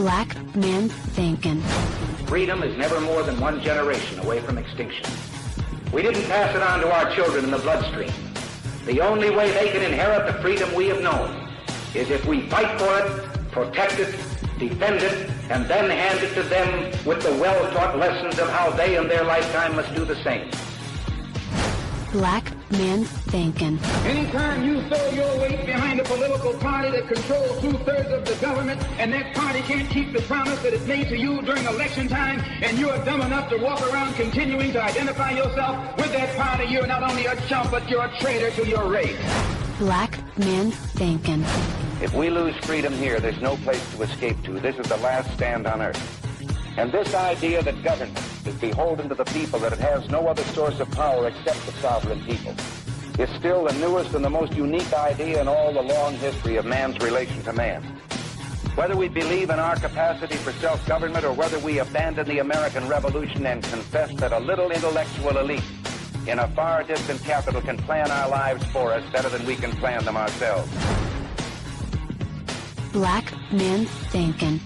Black Man Thinkin. Freedom is never more than one generation away from extinction. We didn't pass it on to our children in the bloodstream. The only way they can inherit the freedom we have known is if we fight for it, protect it, defend it, and then hand it to them with the well-taught lessons of how they in their lifetime must do the same. Black Man Thinkin. Anytime you throw your weight behind a political party that controls 2/3 of the government, and that party can't keep the promise that it made to you during election time, and you're dumb enough to walk around continuing to identify yourself with that party, you're not only a chump, but you're a traitor to your race. Black Man Thinkin. If we lose freedom here, there's no place to escape to. This is the last stand on earth. And this idea that government is beholden to the people, that it has no other source of power except the sovereign people, is still the newest and the most unique idea in all the long history of man's relation to man. Whether we believe in our capacity for self-government or whether we abandon the American Revolution and confess that a little intellectual elite in a far distant capital can plan our lives for us better than we can plan them ourselves. Black Man Thinkin.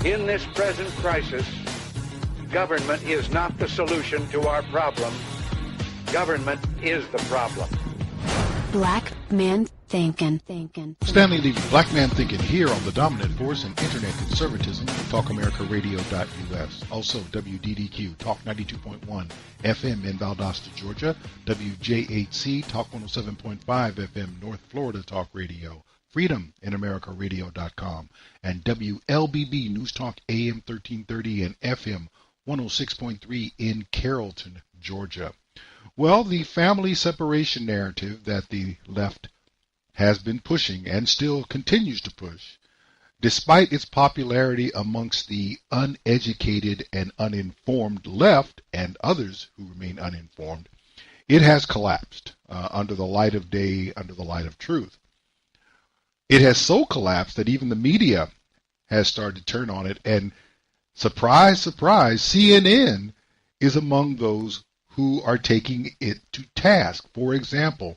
In this present crisis, government is not the solution to our problem. Government is the problem. Black Man Thinkin. Stanley Levy, Black Man Thinkin, here on the dominant force in internet conservatism, TalkAmericaRadio.us. Also, WDDQ, Talk 92.1 FM in Valdosta, Georgia. WJHC, Talk 107.5 FM, North Florida Talk Radio. Freedom in AmericaRadio.com. And WLBB News Talk AM 1330 and FM 106.3 in Carrollton, Georgia. Well, the family separation narrative that the left has been pushing and still continues to push, despite its popularity amongst the uneducated and uninformed left and others who remain uninformed, it has collapsed under the light of day, under the light of truth. It has so collapsed that even the media has started to turn on it, and surprise, surprise, CNN is among those who are taking it to task. For example,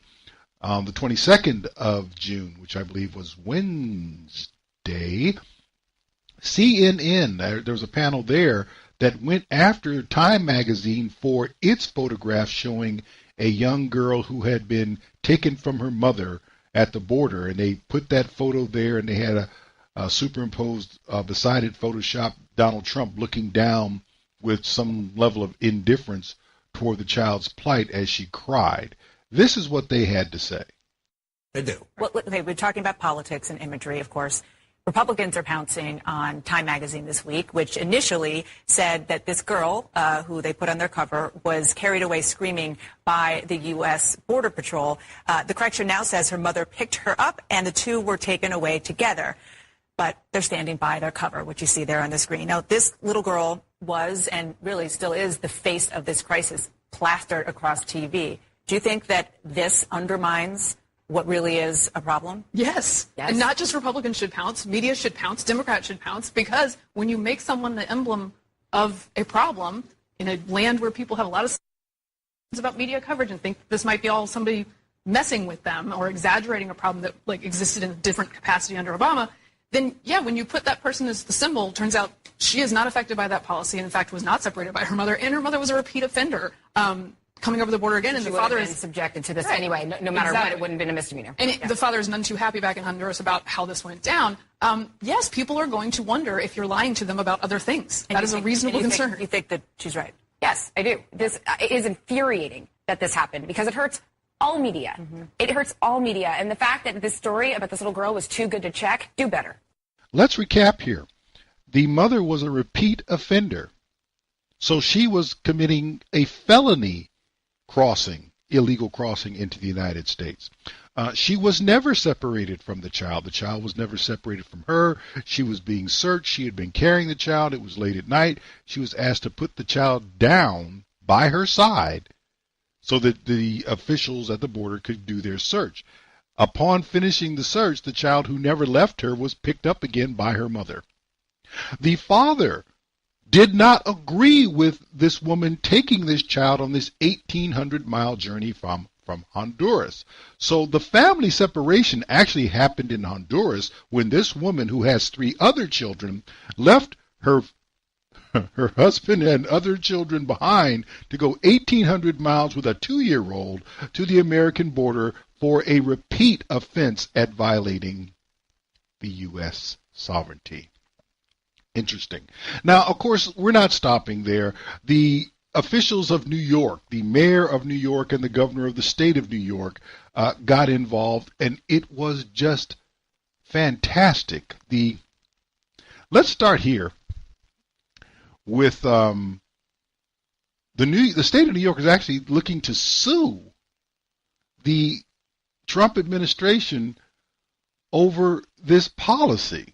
the 22nd of June, which I believe was Wednesday, CNN, there was a panel there that went after Time magazine for its photograph showing a young girl who had been taken from her mother at the border, and they put that photo there, and they had a superimposed beside it Photoshop Donald Trump looking down with some level of indifference toward the child's plight as she cried. This is what they had to say. They do. Well, okay, we're talking about politics and imagery, of course. Republicans are pouncing on Time magazine this week, which initially said that this girl, who they put on their cover, was carried away screaming by the U.S. Border Patrol. The correction now says her mother picked her up and the two were taken away together. But they're standing by their cover, which you see there on the screen. Now, this little girl was and really still is the face of this crisis, plastered across TV. Do you think that this undermines what really is a problem? Yes. And not just Republicans should pounce, media should pounce, Democrats should pounce, because when you make someone the emblem of a problem in a land where people have a lot of about media coverage and think this might be all somebody messing with them or exaggerating a problem that like existed in a different capacity under Obama, then yeah, when you put that person as the symbol, turns out she is not affected by that policy and in fact was not separated by her mother, and her mother was a repeat offender. Coming over the border again, and the father is subjected to this anyway. No matter what, it wouldn't have been a misdemeanor. And the father is none too happy back in Honduras about how this went down. Yes, people are going to wonder if you're lying to them about other things. That is a reasonable concern. You think that she's right? Yes, I do. This is infuriating that this happened because it hurts all media. Mm-hmm. It hurts all media, and the fact that this story about this little girl was too good to check, do better. Let's recap here. The mother was a repeat offender, so she was committing a felony crossing, illegal crossing into the United States. She was never separated from the child. The child was never separated from her. She was being searched. She had been carrying the child. It was late at night. She was asked to put the child down by her side so that the officials at the border could do their search. Upon finishing the search, the child who never left her was picked up again by her mother. The father did not agree with this woman taking this child on this 1,800-mile journey from from Honduras. So the family separation actually happened in Honduras when this woman, who has 3 other children, left her husband and other children behind to go 1,800 miles with a 2-year-old to the American border for a repeat offense at violating the U.S. sovereignty. Interesting. Now, of course, we're not stopping there. The officials of New York, the mayor of New York and the governor of the state of New York got involved, and it was just fantastic. Let's start here with the state of New York is actually looking to sue the Trump administration over this policy.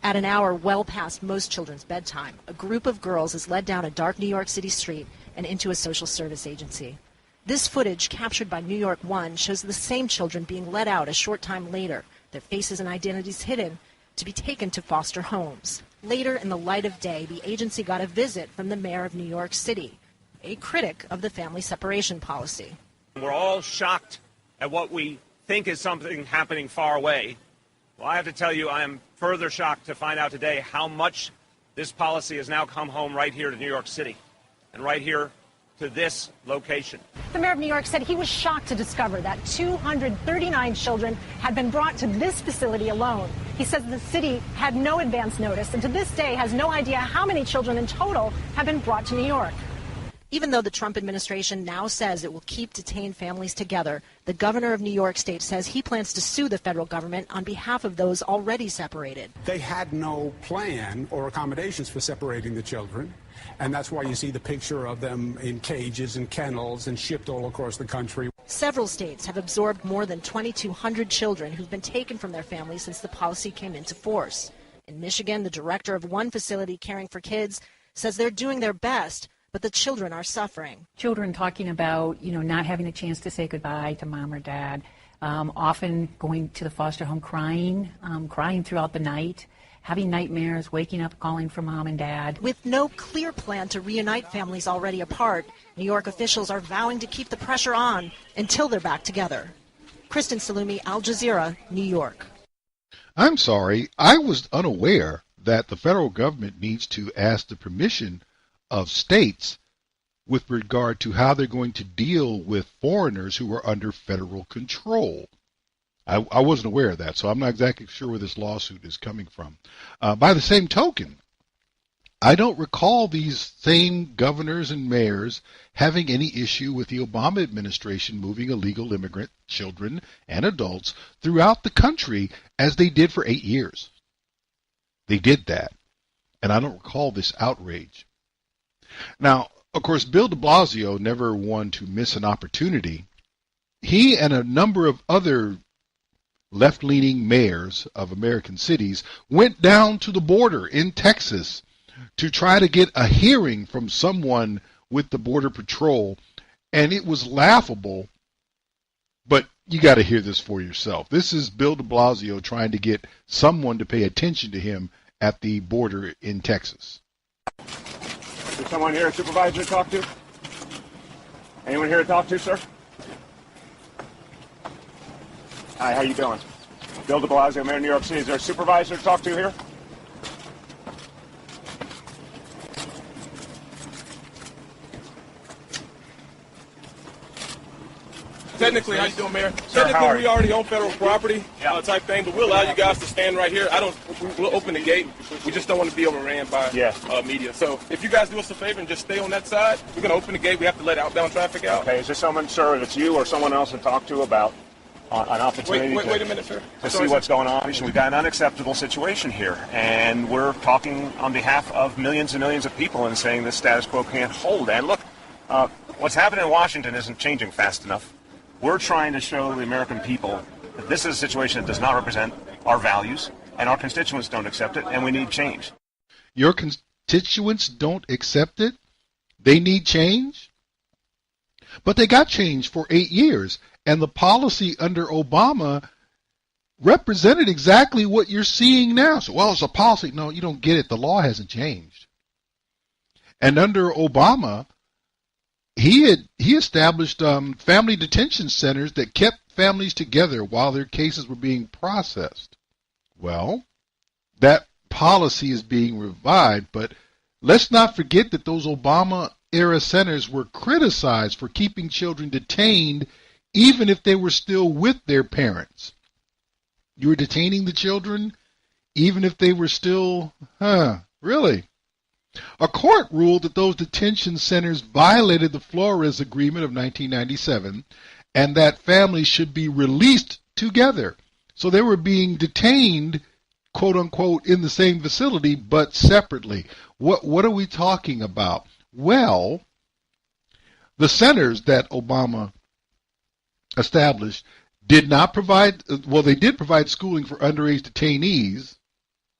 At an hour well past most children's bedtime, a group of girls is led down a dark New York City street and into a social service agency. This footage, captured by New York One, shows the same children being led out a short time later, their faces and identities hidden, to be taken to foster homes. Later, in the light of day, the agency got a visit from the mayor of New York City, a critic of the family separation policy. We're all shocked at what we think is something happening far away. Well, I have to tell you, I am further shocked to find out today how much this policy has now come home right here to New York City and right here to this location. The mayor of New York said he was shocked to discover that 239 children had been brought to this facility alone. He says the city had no advance notice and to this day has no idea how many children in total have been brought to New York. Even though the Trump administration now says it will keep detained families together, the governor of New York State says he plans to sue the federal government on behalf of those already separated. They had no plan or accommodations for separating the children, and that's why you see the picture of them in cages and kennels and shipped all across the country. Several states have absorbed more than 2,200 children who've been taken from their families since the policy came into force. In Michigan, the director of one facility caring for kids says they're doing their best, but the children are suffering. Children talking about, not having a chance to say goodbye to mom or dad, often going to the foster home crying throughout the night, having nightmares, waking up, calling for mom and dad. With no clear plan to reunite families already apart, New York officials are vowing to keep the pressure on until they're back together. Kristen Salumi, Al Jazeera, New York. I'm sorry, I was unaware that the federal government needs to ask the permission of states with regard to how they're going to deal with foreigners who are under federal control. I wasn't aware of that, so I'm not exactly sure where this lawsuit is coming from. By the same token, I don't recall these same governors and mayors having any issue with the Obama administration moving illegal immigrant children and adults throughout the country as they did for 8 years. They did that, and I don't recall this outrage. Now, of course, Bill de Blasio never one to miss an opportunity. He and a number of other left-leaning mayors of American cities went down to the border in Texas to try to get a hearing from someone with the Border Patrol, and it was laughable, but you got to hear this for yourself. This is Bill de Blasio trying to get someone to pay attention to him at the border in Texas. Is someone here a supervisor to talk to? Anyone here to talk to, sir? Hi, how you doing? Bill de Blasio, Mayor of New York City. Is there a supervisor to talk to here? Technically, how you doing, Mayor? Sir, Technically, we already own federal property type thing, but we'll allow you guys to stand right here. We'll open the gate. We just don't want to be overran by media. So if you guys do us a favor and just stay on that side, we're going to open the gate. We have to let outbound traffic out. Okay, is there someone, sir, if it's you or someone else to talk to about an opportunity wait a minute, sir. to see what's going on? We've got an unacceptable situation here, and we're talking on behalf of millions and millions of people and saying this status quo can't hold. And look, what's happening in Washington isn't changing fast enough. We're trying to show the American people that this is a situation that does not represent our values, and our constituents don't accept it, and we need change. Your constituents don't accept it? They need change? But they got change for 8 years, and the policy under Obama represented exactly what you're seeing now. So, well, it's a policy. No, you don't get it. The law hasn't changed. And under Obama, he established family detention centers that kept families together while their cases were being processed. Well, that policy is being revived, but let's not forget that those Obama-era centers were criticized for keeping children detained even if they were still with their parents. You were detaining the children even if they were still, really? A court ruled that those detention centers violated the Flores Agreement of 1997 and that families should be released together. So they were being detained, quote unquote, in the same facility but separately. What are we talking about? Well, the centers that Obama established did not provide, well, they did provide schooling for underage detainees,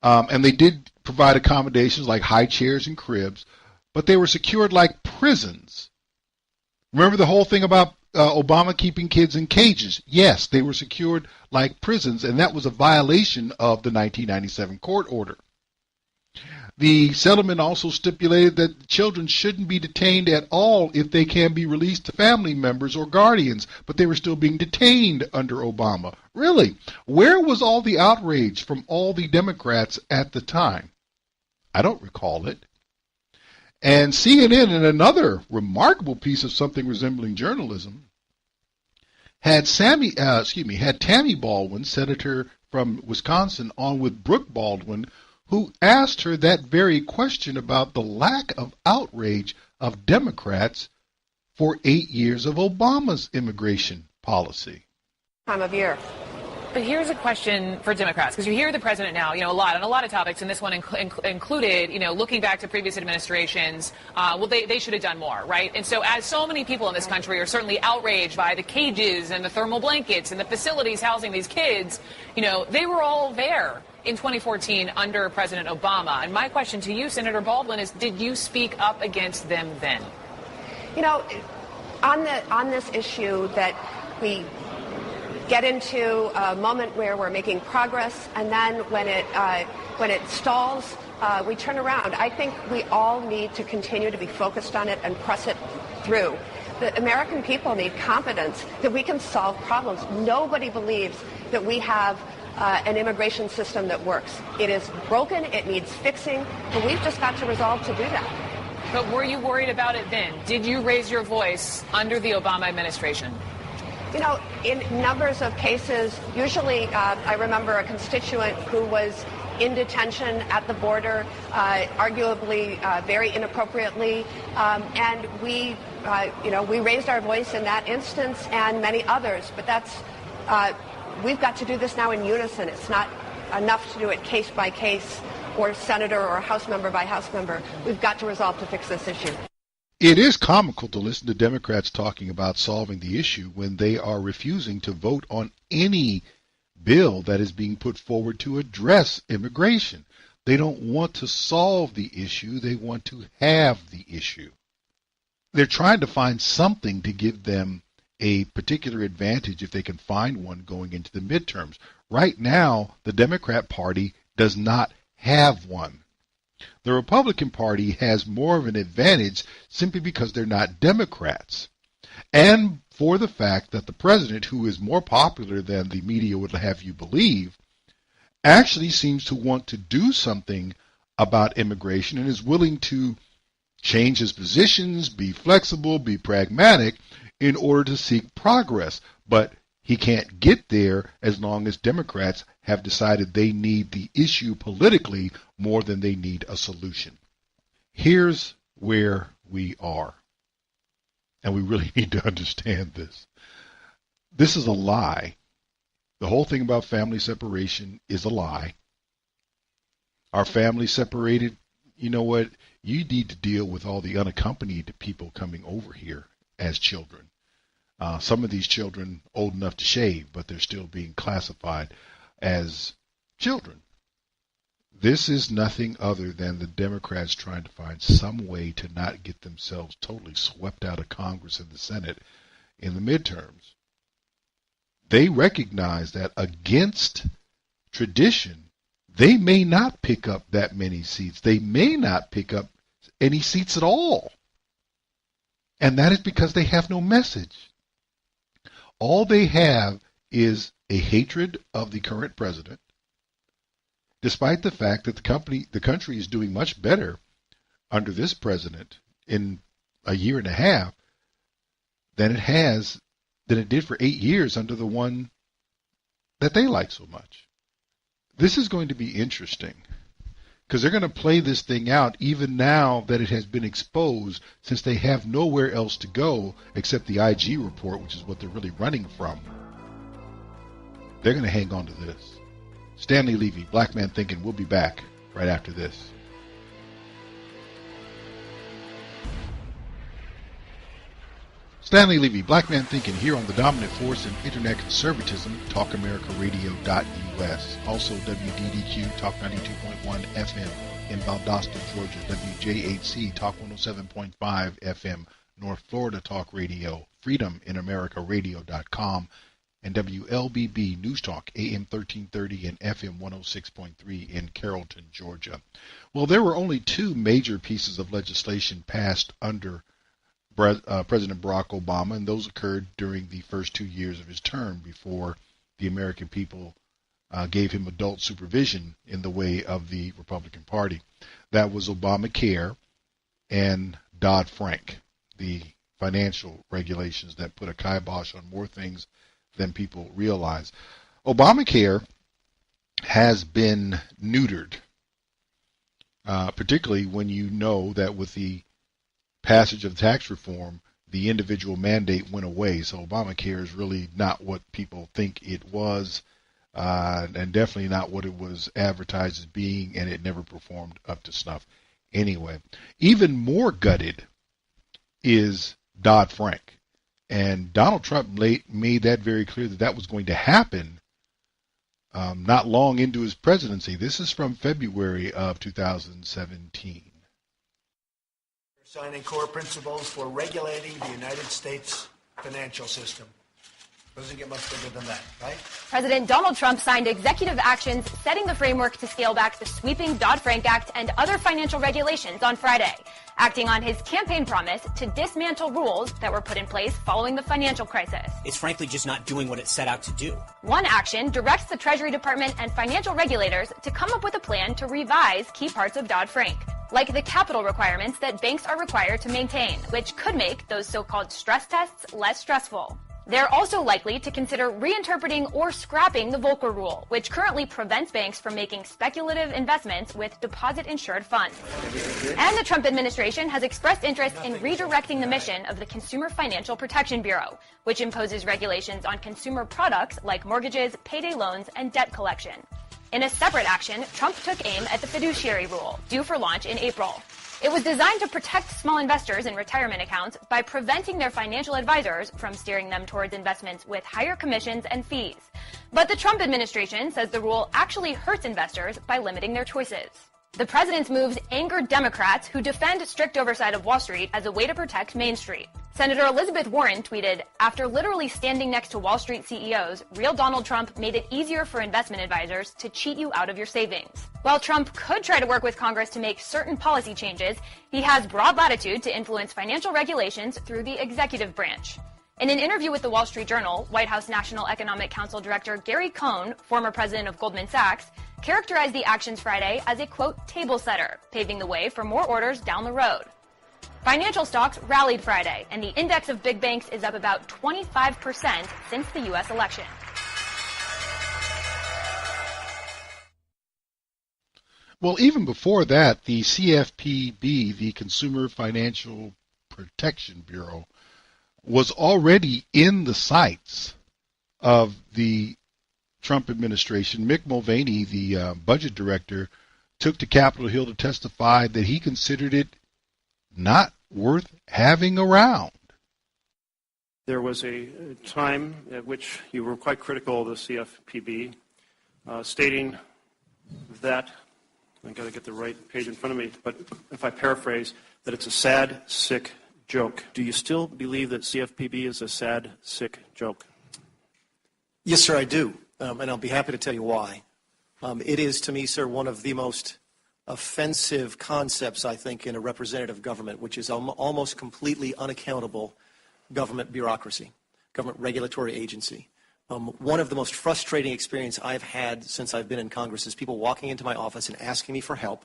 and they did provide accommodations like high chairs and cribs, but they were secured like prisons. Remember the whole thing about Obama keeping kids in cages? Yes, they were secured like prisons, and that was a violation of the 1997 court order. The settlement also stipulated that children shouldn't be detained at all if they can be released to family members or guardians, but they were still being detained under Obama. Really? Where was all the outrage from all the Democrats at the time? I don't recall it. And CNN, in another remarkable piece of something resembling journalism, had Tammy Baldwin, senator from Wisconsin, on with Brooke Baldwin, who asked her that very question about the lack of outrage of Democrats for 8 years of Obama's immigration policy. Time of year. But here's a question for Democrats, because you hear the president now, a lot on a lot of topics, and this one included, looking back to previous administrations, they should have done more, right? And so as so many people in this country are certainly outraged by the cages and the thermal blankets and the facilities housing these kids, they were all there in 2014 under President Obama. And my question to you, Senator Baldwin, is did you speak up against them then? On this issue that we get into a moment where we're making progress, and then when it stalls, we turn around. I think we all need to continue to be focused on it and press it through. The American people need confidence that we can solve problems. Nobody believes that we have an immigration system that works. It is broken, it needs fixing, but we've just got to resolve to do that. But were you worried about it then? Did you raise your voice under the Obama administration? In numbers of cases, usually I remember a constituent who was in detention at the border, arguably very inappropriately, and we raised our voice in that instance and many others. But we've got to do this now in unison. It's not enough to do it case by case or senator or House member by House member. We've got to resolve to fix this issue. It is comical to listen to Democrats talking about solving the issue when they are refusing to vote on any bill that is being put forward to address immigration. They don't want to solve the issue. They want to have the issue. They're trying to find something to give them a particular advantage if they can find one going into the midterms. Right now, the Democrat Party does not have one. The Republican Party has more of an advantage simply because they're not Democrats, and for the fact that the president, who is more popular than the media would have you believe, actually seems to want to do something about immigration and is willing to change his positions, be flexible, be pragmatic in order to seek progress. But he can't get there as long as Democrats have decided they need the issue politically more than they need a solution. Here's where we are, and we really need to understand this. This is a lie. The whole thing about family separation is a lie. Our families separated, you know what? You need to deal with all the unaccompanied people coming over here as children. Some of these children old enough to shave, but they're still being classified as children. This is nothing other than the Democrats trying to find some way to not get themselves totally swept out of Congress and the Senate in the midterms. They recognize that against tradition, they may not pick up that many seats. They may not pick up any seats at all. And that is because they have no message. All they have is a hatred of the current president, despite the fact that the country is doing much better under this president in a year and a half than it did for 8 years under the one that they like so much. This is going to be interesting because they're going to play this thing out even now that it has been exposed, since they have nowhere else to go except the IG report, which is what they're really running from. They're going to hang on to this. Stanley, Levy, Black Man Thinking. We'll be back right after this. Stanley Levy, Black Man Thinking, here on the dominant force in internet conservatism, TalkAmericaRadio.us. Also WDDQ, Talk 92.1 FM in Valdosta, Georgia. WJHC, Talk 107.5 FM, North Florida Talk Radio. FreedomInAmericaRadio.com. And WLBB News Talk, AM 1330 and FM 106.3 in Carrollton, Georgia. Well, there were only two major pieces of legislation passed under President Barack Obama, and those occurred during the first 2 years of his term before the American people gave him adult supervision in the way of the Republican Party. That was ObamaCare and Dodd-Frank, the financial regulations that put a kibosh on more things than people realize. Obamacare has been neutered, particularly when you know that with the passage of tax reform, the individual mandate went away. So Obamacare is really not what people think it was, and definitely not what it was advertised as being, and it never performed up to snuff anyway. Even more gutted is Dodd-Frank. And Donald Trump made that very clear that was going to happen not long into his presidency. This is from February of 2017. Signing core principles for regulating the United States financial system. Doesn't get much bigger than that, right? President Donald Trump signed executive actions setting the framework to scale back the sweeping Dodd-Frank Act and other financial regulations on Friday, acting on his campaign promise to dismantle rules that were put in place following the financial crisis. It's frankly just not doing what it set out to do. One action directs the Treasury Department and financial regulators to come up with a plan to revise key parts of Dodd-Frank, like the capital requirements that banks are required to maintain, which could make those so-called stress tests less stressful. They're also likely to consider reinterpreting or scrapping the Volcker Rule, which currently prevents banks from making speculative investments with deposit-insured funds. And the Trump administration has expressed interest in redirecting the mission of the Consumer Financial Protection Bureau, which imposes regulations on consumer products like mortgages, payday loans, and debt collection. In a separate action, Trump took aim at the fiduciary rule, due for launch in April. It was designed to protect small investors in retirement accounts by preventing their financial advisors from steering them towards investments with higher commissions and fees. But the Trump administration says the rule actually hurts investors by limiting their choices. The president's moves angered Democrats who defend strict oversight of Wall Street as a way to protect Main Street. Senator Elizabeth Warren tweeted, "After literally standing next to Wall Street CEOs, real Donald Trump made it easier for investment advisors to cheat you out of your savings." While Trump could try to work with Congress to make certain policy changes, he has broad latitude to influence financial regulations through the executive branch. In an interview with the Wall Street Journal, White House National Economic Council Director Gary Cohn, former president of Goldman Sachs, characterized the actions Friday as a, quote, table setter, paving the way for more orders down the road. Financial stocks rallied Friday, and the index of big banks is up about 25% since the U.S. election. Well, even before that, the CFPB, the Consumer Financial Protection Bureau, was already in the sights of the Trump administration. Mick Mulvaney, the budget director, took to Capitol Hill to testify that he considered it not worth having around. There was a time at which you were quite critical of the CFPB, stating that, I've got to get the right page in front of me, but if I paraphrase, that it's a sad, sick joke. Do you still believe that CFPB is a sad, sick joke? Yes, sir, I do, and I'll be happy to tell you why. It is, to me, sir, one of the most offensive concepts, I think, in a representative government, which is almost completely unaccountable government bureaucracy, government regulatory agency. One of the most frustrating experiences I've had since I've been in Congress is people walking into my office and asking me for help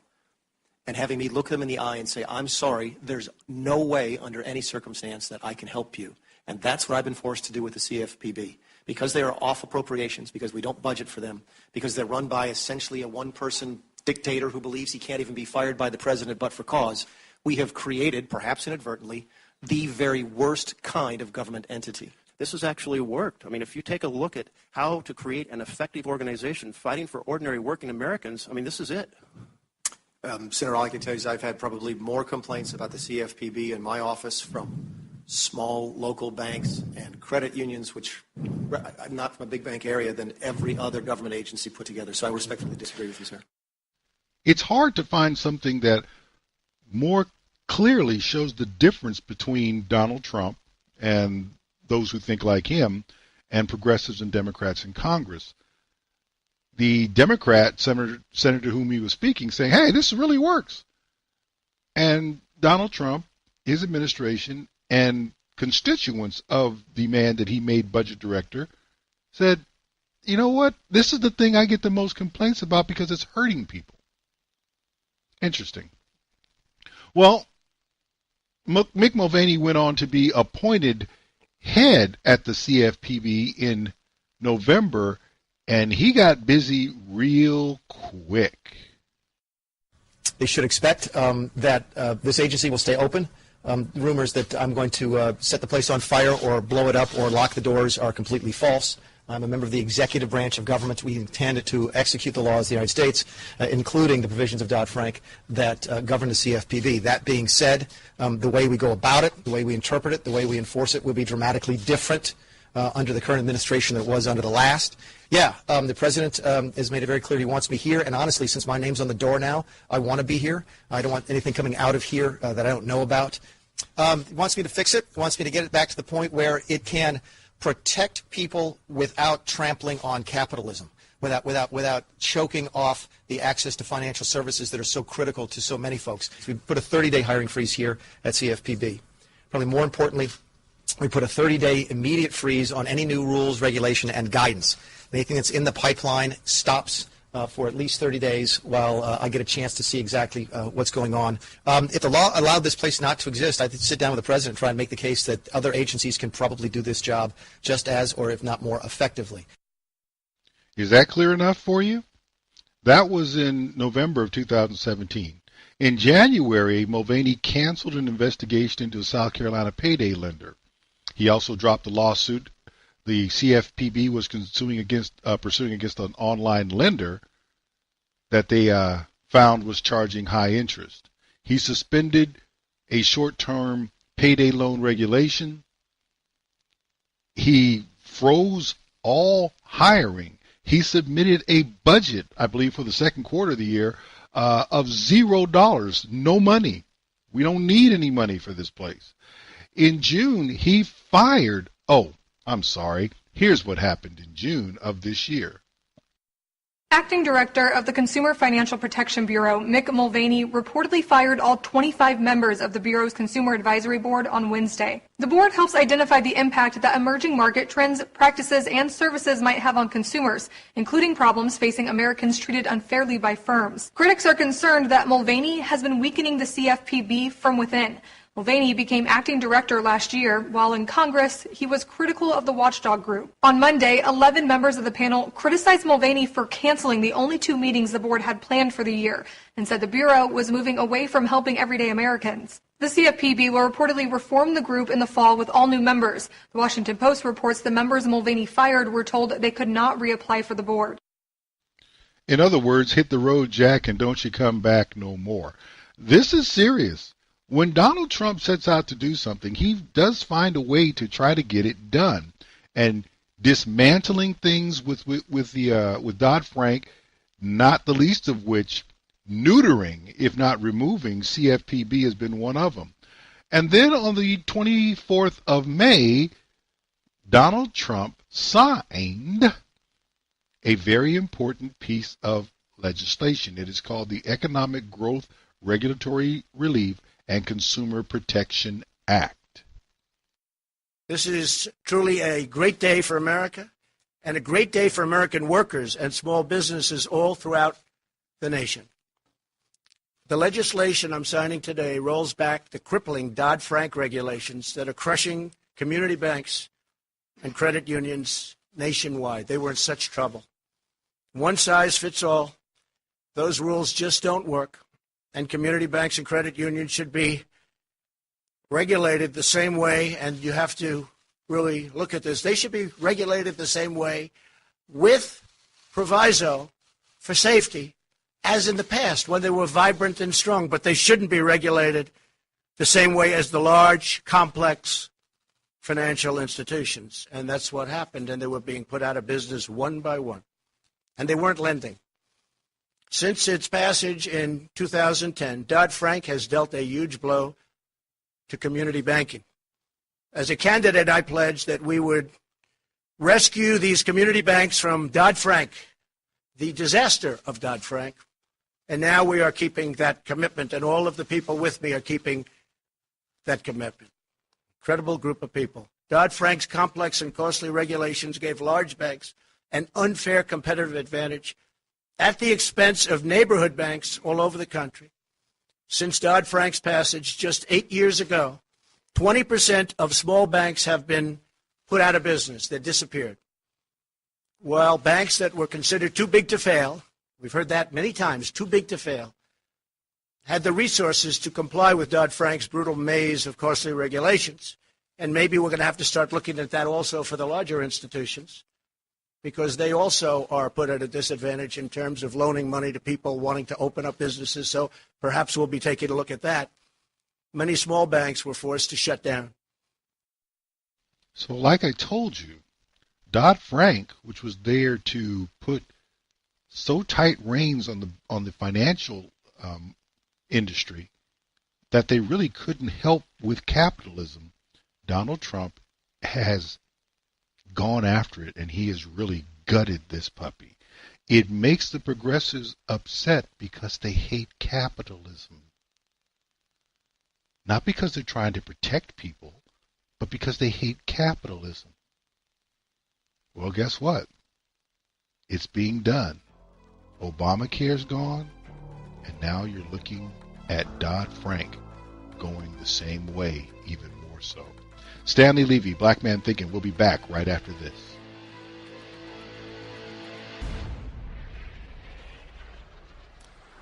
and having me look them in the eye and say, I'm sorry, there's no way under any circumstance that I can help you. And that's what I've been forced to do with the CFPB. Because they are off appropriations, because we don't budget for them, because they're run by essentially a one-person dictator who believes he can't even be fired by the president but for cause, we have created, perhaps inadvertently, the very worst kind of government entity. This has actually worked. I mean, if you take a look at how to create an effective organization fighting for ordinary working Americans, I mean, this is it. Senator, all I can tell you is I've had probably more complaints about the CFPB in my office from small local banks and credit unions, which I'm not from a big bank area, than every other government agency put together. So I respectfully disagree with you, sir. It's hard to find something that more clearly shows the difference between Donald Trump and those who think like him and progressives and Democrats in Congress. The Democrat senator to whom he was speaking saying, hey, this really works. And Donald Trump, his administration, and constituents of the man that he made budget director said, you know what, this is the thing I get the most complaints about because it's hurting people. Interesting. Well, Mick Mulvaney went on to be appointed head at the CFPB in November, and he got busy real quick. They should expect that this agency will stay open. Rumors that I'm going to set the place on fire or blow it up or lock the doors are completely false. I'm a member of the executive branch of government. We intend to execute the laws of the United States, including the provisions of Dodd-Frank that govern the CFPB. That being said, the way we go about it, the way we interpret it, the way we enforce it will be dramatically different under the current administration than it was under the last. Yeah, the president has made it very clear he wants me here, and honestly, since my name's on the door now, I want to be here. I don't want anything coming out of here that I don't know about. He wants me to fix it. He wants me to get it back to the point where it can protect people without trampling on capitalism, without choking off the access to financial services that are so critical to so many folks. So we put a 30-day hiring freeze here at CFPB. Probably more importantly, we put a 30-day immediate freeze on any new rules, regulation, and guidance. Anything that's in the pipeline stops for at least 30 days while I get a chance to see exactly what's going on. If the law allowed this place not to exist, I'd sit down with the president and try and make the case that other agencies can probably do this job just as, or if not more effectively. Is that clear enough for you? That was in November of 2017. In January, Mulvaney canceled an investigation into a South Carolina payday lender. He also dropped a lawsuit the CFPB was pursuing against an online lender that they found was charging high interest. He suspended a short-term payday loan regulation. He froze all hiring. He submitted a budget, I believe, for the second quarter of the year of $0, no money. We don't need any money for this place. In June, he fired, here's what happened in June of this year. Acting Director of the Consumer Financial Protection Bureau, Mick Mulvaney, reportedly fired all 25 members of the Bureau's Consumer Advisory Board on Wednesday. The board helps identify the impact that emerging market trends, practices, and services might have on consumers, including problems facing Americans treated unfairly by firms. Critics are concerned that Mulvaney has been weakening the CFPB from within. Mulvaney became acting director last year. While in Congress, he was critical of the watchdog group. On Monday, 11 members of the panel criticized Mulvaney for canceling the only 2 meetings the board had planned for the year and said the Bureau was moving away from helping everyday Americans. The CFPB will reportedly reform the group in the fall with all new members. The Washington Post reports the members Mulvaney fired were told they could not reapply for the board. In other words, hit the road, Jack, and don't you come back no more. This is serious. When Donald Trump sets out to do something, he does find a way to try to get it done. And dismantling things with Dodd-Frank, not the least of which neutering, if not removing, CFPB has been one of them. And then on the 24th of May, Donald Trump signed a very important piece of legislation. It is called the Economic Growth, Regulatory Relief, and Consumer Protection Act. This is truly a great day for America and a great day for American workers and small businesses all throughout the nation. The legislation I'm signing today rolls back the crippling Dodd-Frank regulations that are crushing community banks and credit unions nationwide. They were in such trouble. One size fits all. Those rules just don't work. And community banks and credit unions should be regulated the same way, and you have to really look at this. They should be regulated the same way with proviso for safety as in the past when they were vibrant and strong, but they shouldn't be regulated the same way as the large, complex financial institutions. And that's what happened, and they were being put out of business one by one. And they weren't lending. Since its passage in 2010, Dodd-Frank has dealt a huge blow to community banking. As a candidate, I pledged that we would rescue these community banks from Dodd-Frank, the disaster of Dodd-Frank. And now we are keeping that commitment, and all of the people with me are keeping that commitment. Incredible group of people. Dodd-Frank's complex and costly regulations gave large banks an unfair competitive advantage at the expense of neighborhood banks all over the country. Since Dodd-Frank's passage just 8 years ago, 20% of small banks have been put out of business. They disappeared. While banks that were considered too big to fail, we've heard that many times, too big to fail, had the resources to comply with Dodd-Frank's brutal maze of costly regulations. And maybe we're going to have to start looking at that also for the larger institutions, because they also are put at a disadvantage in terms of loaning money to people wanting to open up businesses. So perhaps we'll be taking a look at that. Many small banks were forced to shut down. So like I told you, Dodd-Frank, which was there to put so tight reins on the financial industry that they really couldn't help with capitalism, Donald Trump has gone after it, and he has really gutted this puppy. It makes the progressives upset because they hate capitalism. Not because they're trying to protect people, but because they hate capitalism. Well, guess what? It's being done. ObamaCare's gone, and now you're looking at Dodd-Frank going the same way, even more so. Stanley, Levy, Black Man Thinking. We'll be back right after this.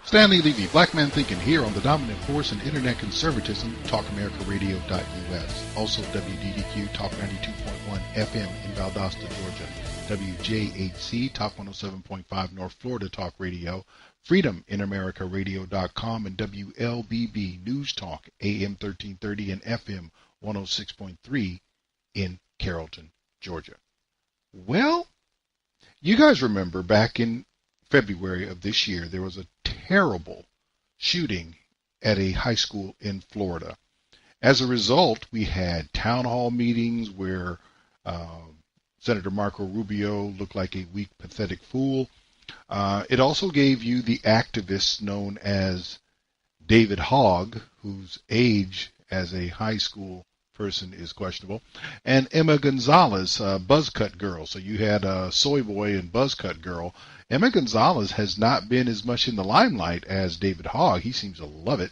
Stanley Levy, Black Man Thinking, here on the dominant force in Internet conservatism, TalkAmericaRadio.us. Also WDDQ, Talk 92.1 FM in Valdosta, Georgia. WJHC, Talk 107.5 North Florida Talk Radio. FreedomInAmericaRadio.com and WLBB News Talk, AM 1330 and FM 106.3 in Carrollton, Georgia. Well, you guys remember back in February of this year, there was a terrible shooting at a high school in Florida. As a result, we had town hall meetings where Senator Marco Rubio looked like a weak, pathetic fool. It also gave you the activists known as David Hogg, whose age as a high school person is questionable, and Emma Gonzalez, Buzzcut Girl. So you had Soy Boy and Buzzcut Girl. Emma Gonzalez has not been as much in the limelight as David Hogg. He seems to love it.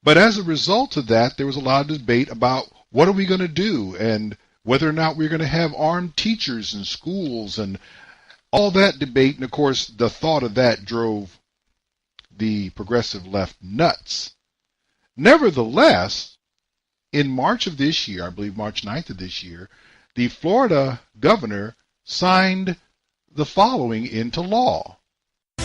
But as a result of that, there was a lot of debate about what are we going to do and whether or not we're going to have armed teachers in schools and all that debate. And, of course, the thought of that drove the progressive left nuts. Nevertheless, in March of this year, I believe March 9th of this year, the Florida governor signed the following into law.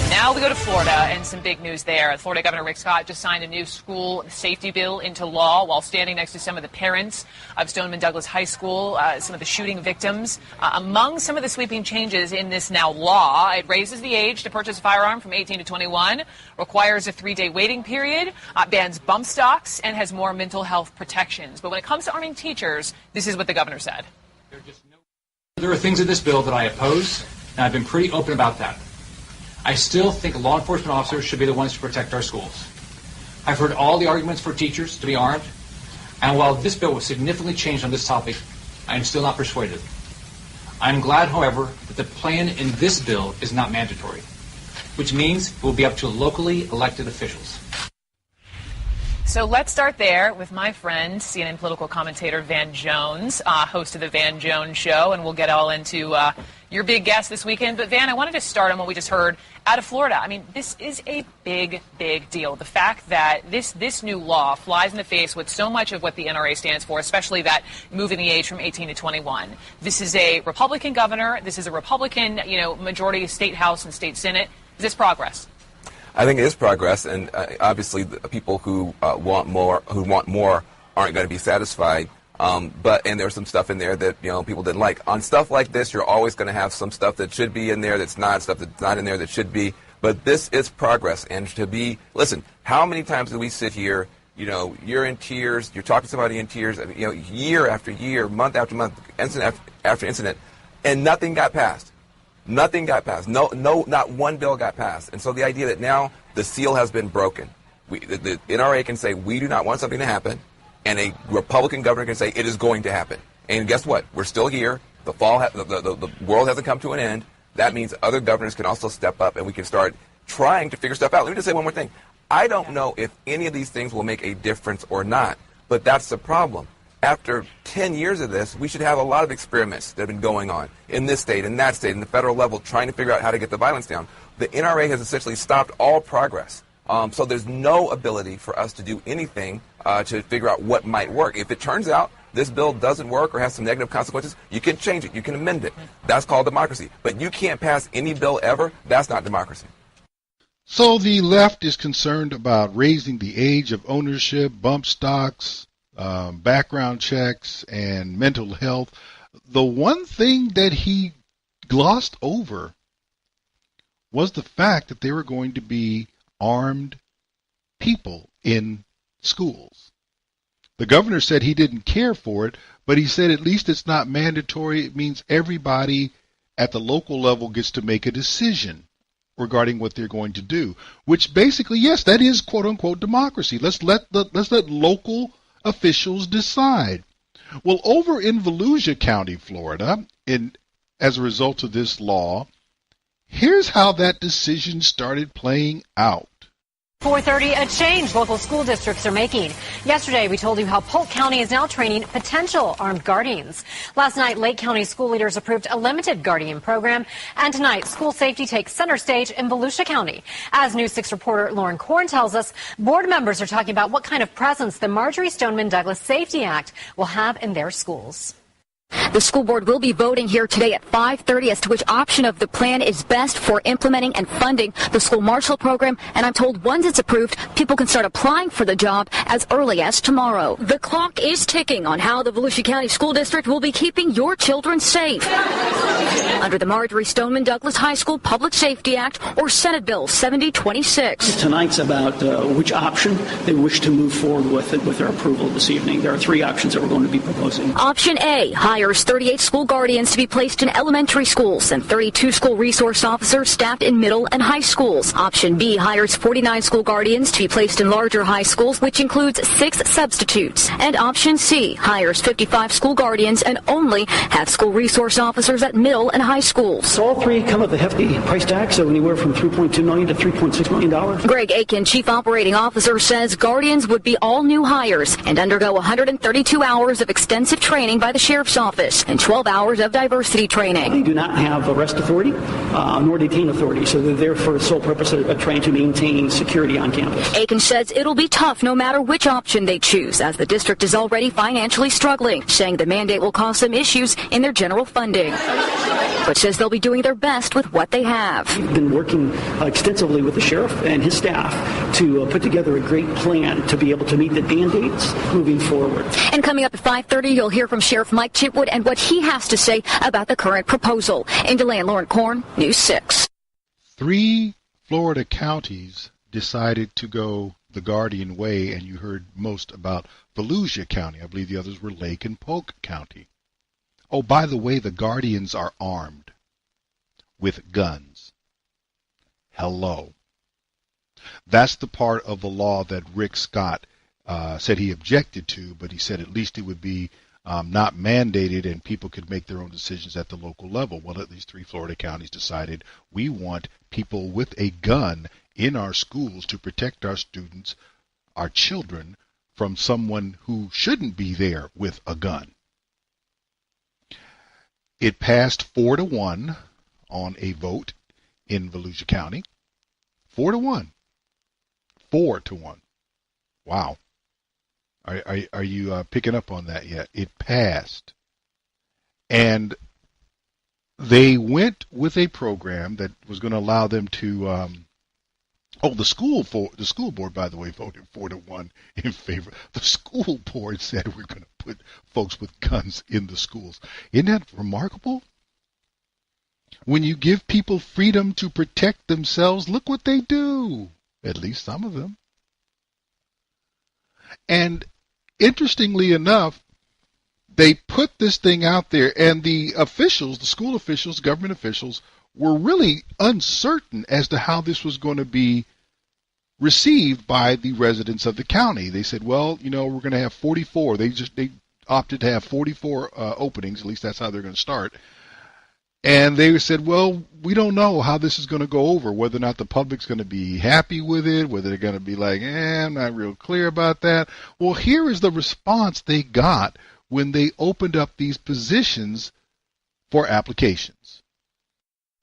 Now we go to Florida and some big news there. Florida Governor Rick Scott just signed a new school safety bill into law while standing next to some of the parents of Stoneman Douglas High School, some of the shooting victims. Among some of the sweeping changes in this now law, it raises the age to purchase a firearm from 18 to 21, requires a 3-day waiting period, bans bump stocks, and has more mental health protections. But when it comes to arming teachers, this is what the governor said. There are things in this bill that I oppose, and I've been pretty open about that. I still think law enforcement officers should be the ones to protect our schools. I've heard all the arguments for teachers to be armed, and while this bill was significantly changed on this topic, I am still not persuaded. I am glad, however, that the plan in this bill is not mandatory, which means it will be up to locally elected officials. So let's start there with my friend, CNN political commentator Van Jones, host of the Van Jones Show, and we'll get all into your big guest this weekend. But Van, I wanted to start on what we just heard out of Florida. I mean, this is a big, big deal. The fact that this new law flies in the face with so much of what the NRA stands for, especially that moving the age from 18 to 21. This is a Republican governor. This is a Republican, majority state House and state Senate. Is this progress? I think it is progress, and obviously the people who want more aren't going to be satisfied. And there's some stuff in there that people didn't like. On stuff like this, you're always going to have some stuff that should be in there that's not, stuff that's not in there that should be. But this is progress, and listen, how many times do we sit here? You're in tears. You're talking to somebody in tears. Year after year, month after month, incident after incident, and nothing got passed. Nothing got passed. No, not one bill got passed. And so the idea that now the seal has been broken. The NRA can say we do not want something to happen, and a Republican governor can say it is going to happen. And guess what? We're still here. The world hasn't come to an end. That means other governors can also step up, and we can start trying to figure stuff out. Let me just say one more thing. I don't know if any of these things will make a difference or not, but that's the problem. After 10 years of this, we should have a lot of experiments that have been going on in this state, in that state, in the federal level, trying to figure out how to get the violence down. The NRA has essentially stopped all progress. So there's no ability for us to do anything to figure out what might work. If it turns out this bill doesn't work or has some negative consequences, you can change it. You can amend it. That's called democracy. But you can't pass any bill ever. That's not democracy. So the left is concerned about raising the age of ownership, bump stocks, background checks, and mental health. The one thing that he glossed over was the fact that there were going to be armed people in schools. The governor said he didn't care for it, but he said at least it's not mandatory. It means everybody at the local level gets to make a decision regarding what they're going to do, which basically, yes, that is quote-unquote democracy. Let's let local officials decide. Well, over in Volusia County, Florida, as a result of this law, here's how that decision started playing out. 4:30, a change local school districts are making. Yesterday, we told you how Polk County is now training potential armed guardians. Last night, Lake County school leaders approved a limited guardian program. And tonight, school safety takes center stage in Volusia County. As News 6 reporter Lauren Korn tells us, board members are talking about what kind of presence the Marjorie Stoneman Douglas Safety Act will have in their schools. The school board will be voting here today at 5:30 as to which option of the plan is best for implementing and funding the school marshal program. And I'm told once it's approved, people can start applying for the job as early as tomorrow. The clock is ticking on how the Volusia County School District will be keeping your children safe under the Marjorie Stoneman Douglas High School Public Safety Act, or Senate Bill 7026. Tonight's about which option they wish to move forward with their approval this evening. There are three options that we're going to be proposing. Option A hires 38 school guardians to be placed in elementary schools and 32 school resource officers staffed in middle and high schools. Option B hires 49 school guardians to be placed in larger high schools, which includes 6 substitutes. And Option C hires 55 school guardians and only have school resource officers at middle and high schools. So all three come with a hefty price tag, so anywhere from $3.2 million to $3.6 million. Greg Aiken, Chief Operating Officer, says guardians would be all new hires and undergo 132 hours of extensive training by the Sheriff's Office and 12 hours of diversity training. They do not have arrest authority nor detain authority, so they're there for the sole purpose of trying to maintain security on campus. Aiken says it'll be tough no matter which option they choose, as the district is already financially struggling, saying the mandate will cause some issues in their general funding, but says they'll be doing their best with what they have. We've been working extensively with the sheriff and his staff to put together a great plan to be able to meet the mandates moving forward. And coming up at 5:30, you'll hear from Sheriff Mike Chitwood and what he has to say about the current proposal. In DeLand, Lauren Korn, News 6. 3 Florida counties decided to go the Guardian way, and you heard most about Volusia County. I believe the others were Lake and Polk County. Oh, by the way, the Guardians are armed with guns. Hello. That's the part of the law that Rick Scott said he objected to, but he said at least it would be not mandated and people could make their own decisions at the local level. Well, at least 3 Florida counties decided we want people with a gun in our schools to protect our students, our children, from someone who shouldn't be there with a gun. It passed 4-1 on a vote in Volusia County. 4-1. 4-1. Wow. Are you picking up on that yet? It passed. And they went with a program that was going to allow them to the school board, by the way, voted 4-1 in favor. The school board said we're going to put folks with guns in the schools. Isn't that remarkable? When you give people freedom to protect themselves, look what they do. At least some of them. And interestingly enough, they put this thing out there, and the officials, the school officials, government officials, were really uncertain as to how this was going to be received by the residents of the county. They said, well, we're going to have 44. They opted to have 44 openings. At least that's how they're going to start. And they said, well, we don't know how this is going to go over, whether or not the public's going to be happy with it, whether they're going to be like, I'm not real clear about that. Well, here is the response they got when they opened up these positions for applications.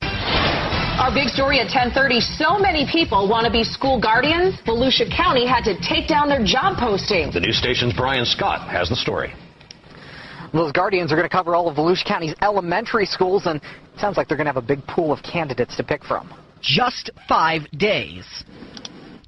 Our big story at 10:30, so many people want to be school guardians, Volusia County had to take down their job posting. The news station's Brian Scott has the story. Those guardians are going to cover all of Volusia County's elementary schools, and it sounds like they're going to have a big pool of candidates to pick from. Just 5 days,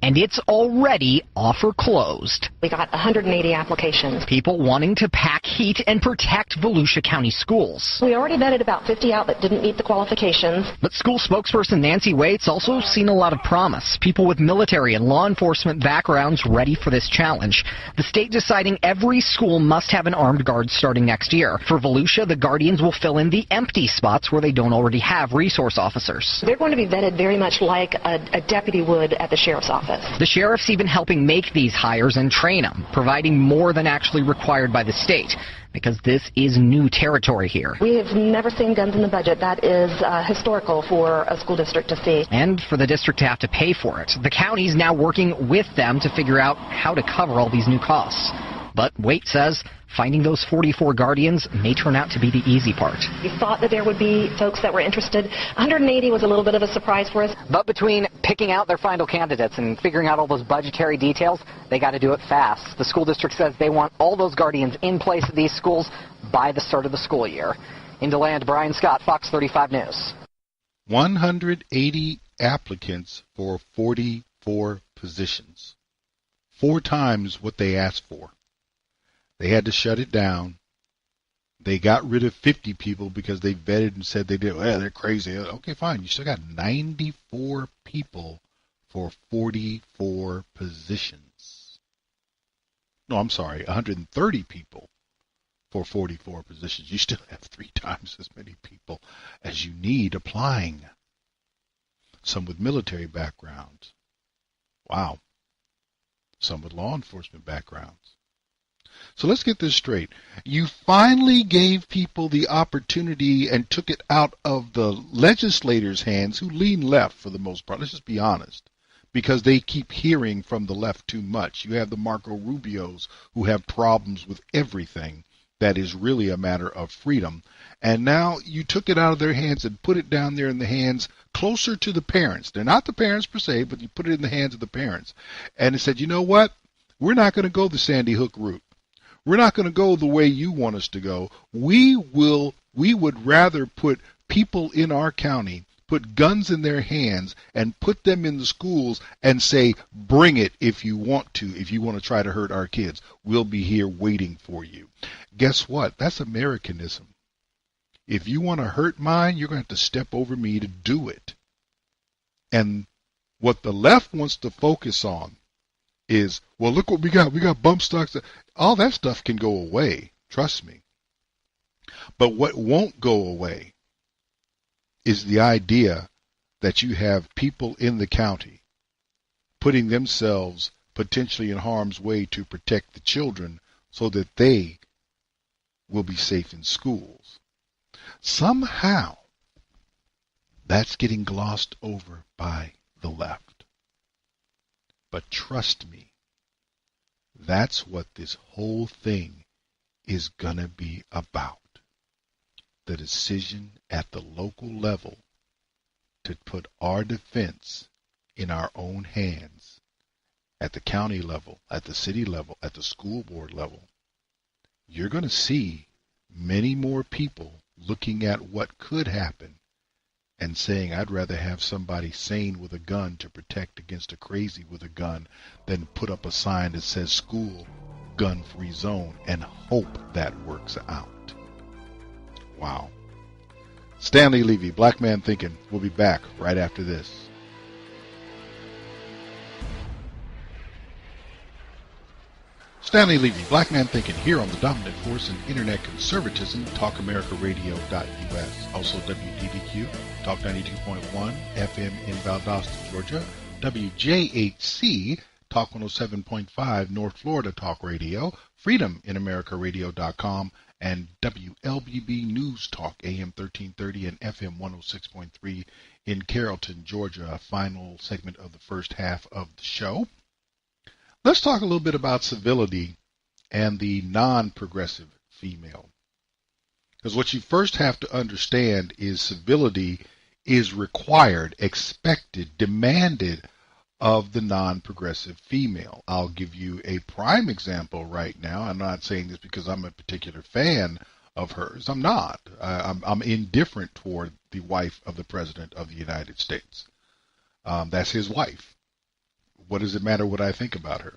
and it's already offer closed. We got 180 applications. People wanting to pack heat and protect Volusia County schools. We already vetted about 50 out that didn't meet the qualifications. But school spokesperson Nancy Waite's also seen a lot of promise. People with military and law enforcement backgrounds ready for this challenge. The state deciding every school must have an armed guard starting next year. For Volusia, the Guardians will fill in the empty spots where they don't already have resource officers. They're going to be vetted very much like a deputy would at the sheriff's office. The sheriff's even helping make these hires and train them, providing more than actually required by the state, because this is new territory here. We have never seen guns in the budget. That is historical for a school district to see. And for the district to have to pay for it. The county's now working with them to figure out how to cover all these new costs. But Waite says finding those 44 guardians may turn out to be the easy part. We thought that there would be folks that were interested. 180 was a little bit of a surprise for us. But between picking out their final candidates and figuring out all those budgetary details, they got to do it fast. The school district says they want all those guardians in place at these schools by the start of the school year. In DeLand, Brian Scott, Fox 35 News. 180 applicants for 44 positions. 4 times what they asked for. They had to shut it down. They got rid of 50 people because they vetted and said they did. Well, they're crazy. Okay, fine. You still got 94 people for 44 positions. No, I'm sorry, 130 people for 44 positions. You still have 3 times as many people as you need applying. Some with military backgrounds. Wow. Some with law enforcement backgrounds. So let's get this straight. You finally gave people the opportunity and took it out of the legislators' hands who lean left for the most part. Let's just be honest. Because they keep hearing from the left too much. You have the Marco Rubios who have problems with everything that is really a matter of freedom. And now you took it out of their hands and put it down there in the hands closer to the parents. They're not the parents per se, but you put it in the hands of the parents. And it said, you know what? We're not going to go the Sandy Hook route. We're not going to go the way you want us to go. We would rather put people in our county, put guns in their hands and put them in the schools and say, bring it if you want to try to hurt our kids. We'll be here waiting for you. Guess what? That's Americanism. If you want to hurt mine, you're going to have to step over me to do it. And what the left wants to focus on is, well, look what we got. We got bump stocks. All that stuff can go away. Trust me. But what won't go away is the idea that you have people in the county putting themselves potentially in harm's way to protect the children so that they will be safe in schools. Somehow, that's getting glossed over by the left. But trust me, that's what this whole thing is going to be about. The decision at the local level to put our defense in our own hands, at the county level, at the city level, at the school board level. You're going to see many more people looking at what could happen and saying, I'd rather have somebody sane with a gun to protect against a crazy with a gun than put up a sign that says school gun-free zone and hope that works out. Wow. Stanley, Levy, Black Man Thinking. We'll be back right after this. Stanley Levy, Black Man Thinking, here on the dominant force in internet conservatism, TalkAmericaRadio.us. Also WDDQ, Talk 92.1, FM in Valdosta, Georgia. WJHC, Talk 107.5, North Florida Talk Radio. FreedomInAmericaRadio.com. And WLBB News Talk, AM 1330 and FM 106.3 in Carrollton, Georgia. A final segment of the first half of the show. Let's talk a little bit about civility and the non-progressive female. Because what you first have to understand is civility is required, expected, demanded of the non-progressive female. I'll give you a prime example right now. I'm not saying this because I'm a particular fan of hers. I'm not. I'm indifferent toward the wife of the President of the United States. That's his wife. What does it matter what I think about her?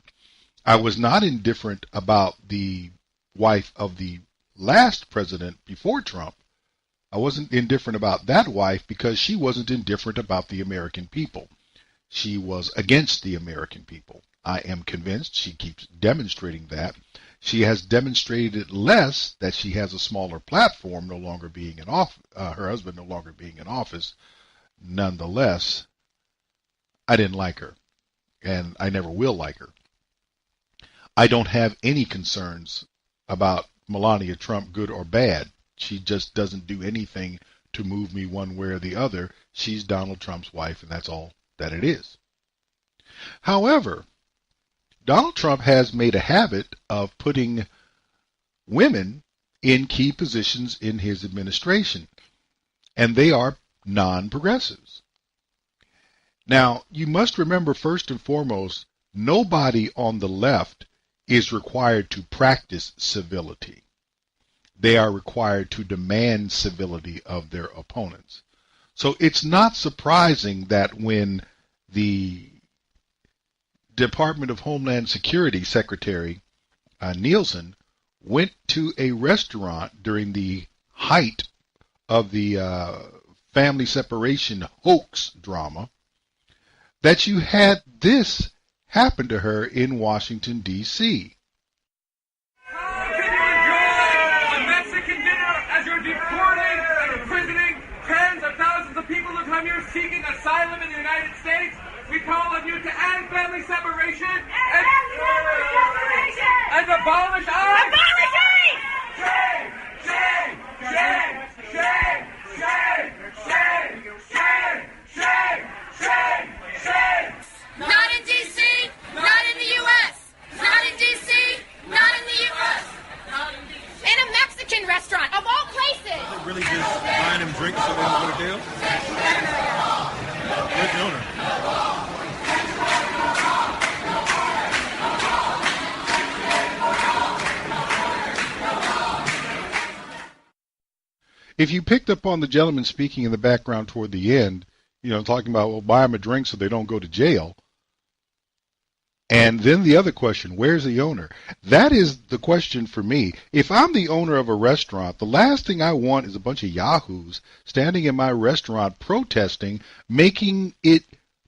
I was not indifferent about the wife of the last president before Trump. I wasn't indifferent about that wife because she wasn't indifferent about the American people. She was against the American people. I am convinced she keeps demonstrating that. She has demonstrated it less that she has a smaller platform, no longer being in office, her husband no longer being in office. Nonetheless, I didn't like her. And I never will like her. I don't have any concerns about Melania Trump, good or bad. She just doesn't do anything to move me one way or the other. She's Donald Trump's wife, and that's all that it is. However, Donald Trump has made a habit of putting women in key positions in his administration, and they are non-progressives. Now, you must remember first and foremost, nobody on the left is required to practice civility. They are required to demand civility of their opponents. So it's not surprising that when the Department of Homeland Security Secretary Nielsen went to a restaurant during the height of the family separation hoax drama, that you had this happen to her in Washington, D.C. How can you enjoy a Mexican dinner as you're deporting and imprisoning tens of thousands of people who come here seeking asylum in the United States? We call on you to end family separation and abolish ICE! Abolish ICE! Shame! Shame! Shame! Shame! Shame! Shame! Shame! Shame! Shame! Shame! Not in D.C., not in the U.S. Not in D.C., not in the U.S. In a Mexican restaurant, of all places. They're really just buying them drinks so they don't go to jail? Where's the owner? If you picked up on the gentleman speaking in the background toward the end, talking about, well, buy them a drink so they don't go to jail. And then the other question, where's the owner? That is the question for me. If I'm the owner of a restaurant, the last thing I want is a bunch of yahoos standing in my restaurant protesting, making it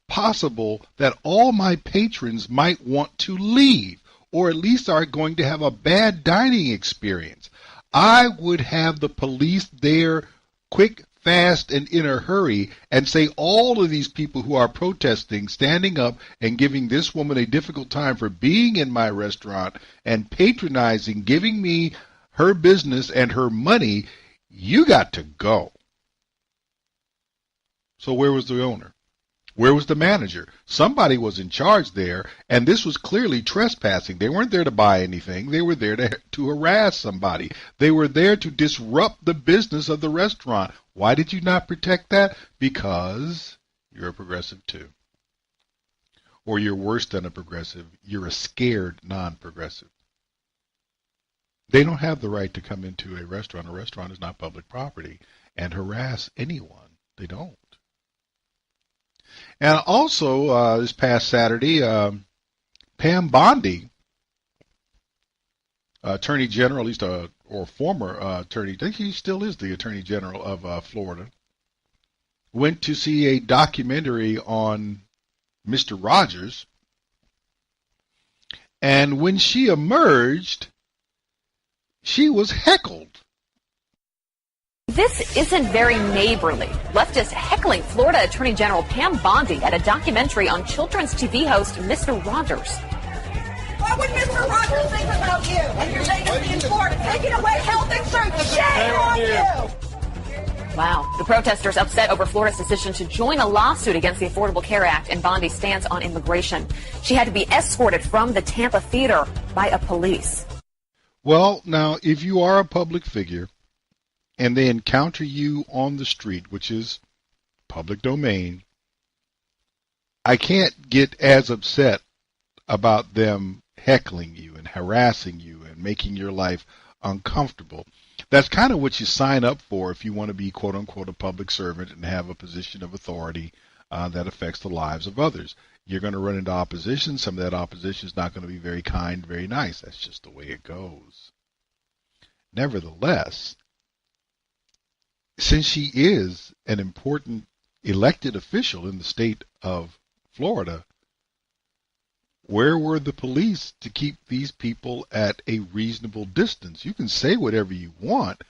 possible that all my patrons might want to leave, or at least are going to have a bad dining experience. I would have the police there quick, fast and in a hurry and say all of these people who are protesting, standing up and giving this woman a difficult time for being in my restaurant and patronizing, giving me her business and her money, you got to go. So where was the owner? Where was the manager? Somebody was in charge there, and this was clearly trespassing. They weren't there to buy anything. They were there to harass somebody. They were there to disrupt the business of the restaurant. Why did you not protect that? Because you're a progressive too. Or you're worse than a progressive. You're a scared non-progressive. They don't have the right to come into a restaurant. A restaurant is not public property and harass anyone. They don't. And also, this past Saturday, Pam Bondi, Attorney General, at least or former attorney, I think he still is the Attorney General of Florida, went to see a documentary on Mr. Rogers. And when she emerged, she was heckled. This isn't very neighborly. Leftist heckling Florida Attorney General Pam Bondi at a documentary on children's TV host Mr. Rogers. What would Mr. Rogers think about you and your legacy in Florida? Taking away health insurance. Shame on you! Wow. The protesters upset over Florida's decision to join a lawsuit against the Affordable Care Act and Bondi's stance on immigration. She had to be escorted from the Tampa theater by a police. Well, now, if you are a public figure, and they encounter you on the street, which is public domain, I can't get as upset about them heckling you and harassing you and making your life uncomfortable. That's kind of what you sign up for if you want to be, quote-unquote, a public servant and have a position of authority that affects the lives of others. You're going to run into opposition. Some of that opposition is not going to be very kind, very nice. That's just the way it goes. Nevertheless, since she is an important elected official in the state of Florida, where were the police to keep these people at a reasonable distance? You can say whatever you want,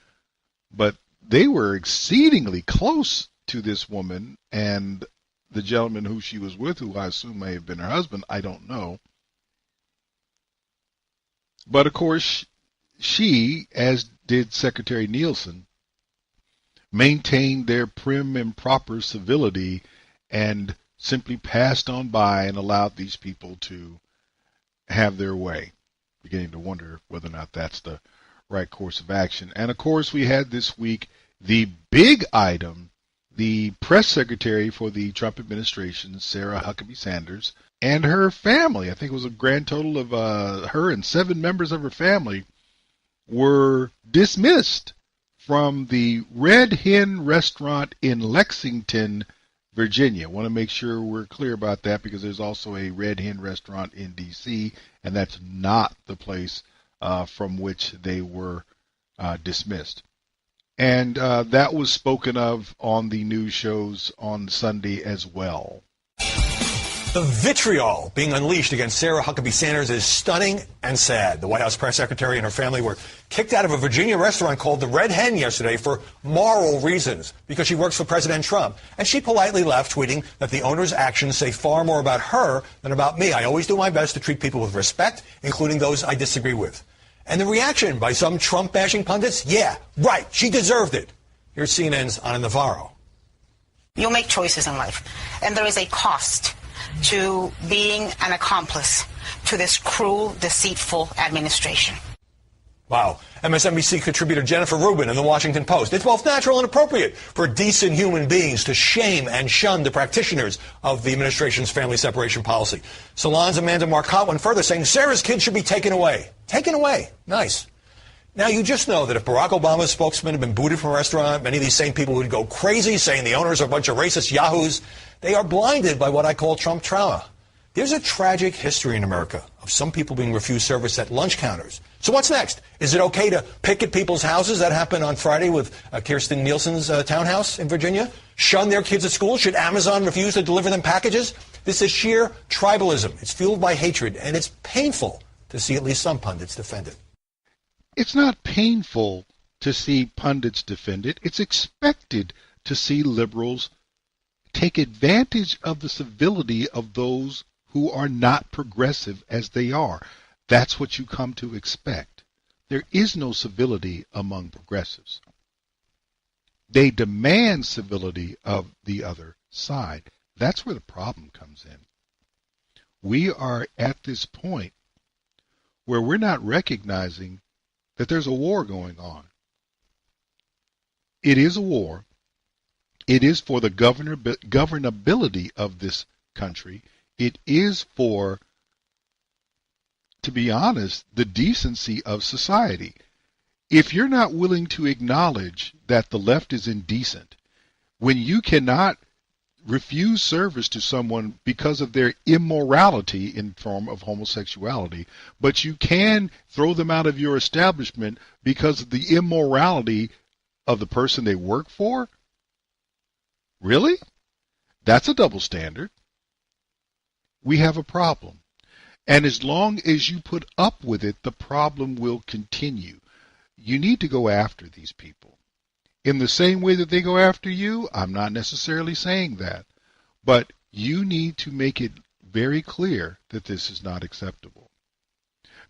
but they were exceedingly close to this woman and the gentleman who she was with, who I assume may have been her husband. I don't know. But of course, she, as did Secretary Nielsen, maintained their prim and proper civility and simply passed on by and allowed these people to have their way. Beginning to wonder whether or not that's the right course of action. And of course, we had this week the big item, the press secretary for the Trump administration, Sarah Huckabee Sanders, and her family. I think it was a grand total of her and 7 members of her family were dismissed from the Red Hen restaurant in Lexington, Virginia. I want to make sure we're clear about that because there's also a Red Hen restaurant in D.C., and that's not the place from which they were dismissed. And that was spoken of on the news shows on Sunday as well. The vitriol being unleashed against Sarah Huckabee Sanders is stunning and sad. The White House press secretary and her family were kicked out of a Virginia restaurant called the Red Hen yesterday for moral reasons because she works for President Trump. And she politely left, tweeting that the owner's actions say far more about her than about me. I always do my best to treat people with respect, including those I disagree with. And the reaction by some Trump-bashing pundits? Yeah, right, she deserved it. Here's CNN's Ana Navarro. You'll make choices in life, and there is a cost to being an accomplice to this cruel, deceitful administration. Wow. MSNBC contributor Jennifer Rubin in the Washington Post. It's both natural and appropriate for decent human beings to shame and shun the practitioners of the administration's family separation policy. Salon's Amanda Marcotte went further, saying Sarah's kids should be taken away. Taken away. Nice. Now, you just know that if Barack Obama's spokesman had been booted from a restaurant, many of these same people would go crazy, saying the owners are a bunch of racist yahoos. They are blinded by what I call Trump trauma. There's a tragic history in America of some people being refused service at lunch counters. So what's next? Is it okay to pick at people's houses? That happened on Friday with Kirsten Nielsen's townhouse in Virginia. Shun their kids at school? Should Amazon refuse to deliver them packages? This is sheer tribalism. It's fueled by hatred, and it's painful to see at least some pundits defend it. It's not painful to see pundits defend it. It's expected to see liberals take advantage of the civility of those who are not progressive as they are. That's what you come to expect. There is no civility among progressives. They demand civility of the other side. That's where the problem comes in. We are at this point where we're not recognizing that there's a war going on. It is a war. It is for the governability of this country. It is for, to be honest, the decency of society. If you're not willing to acknowledge that the left is indecent, when you cannot refuse service to someone because of their immorality in form of homosexuality, but you can throw them out of your establishment because of the immorality of the person they work for? Really? That's a double standard. We have a problem. And as long as you put up with it, the problem will continue. You need to go after these people. In the same way that they go after you, I'm not necessarily saying that. But you need to make it very clear that this is not acceptable.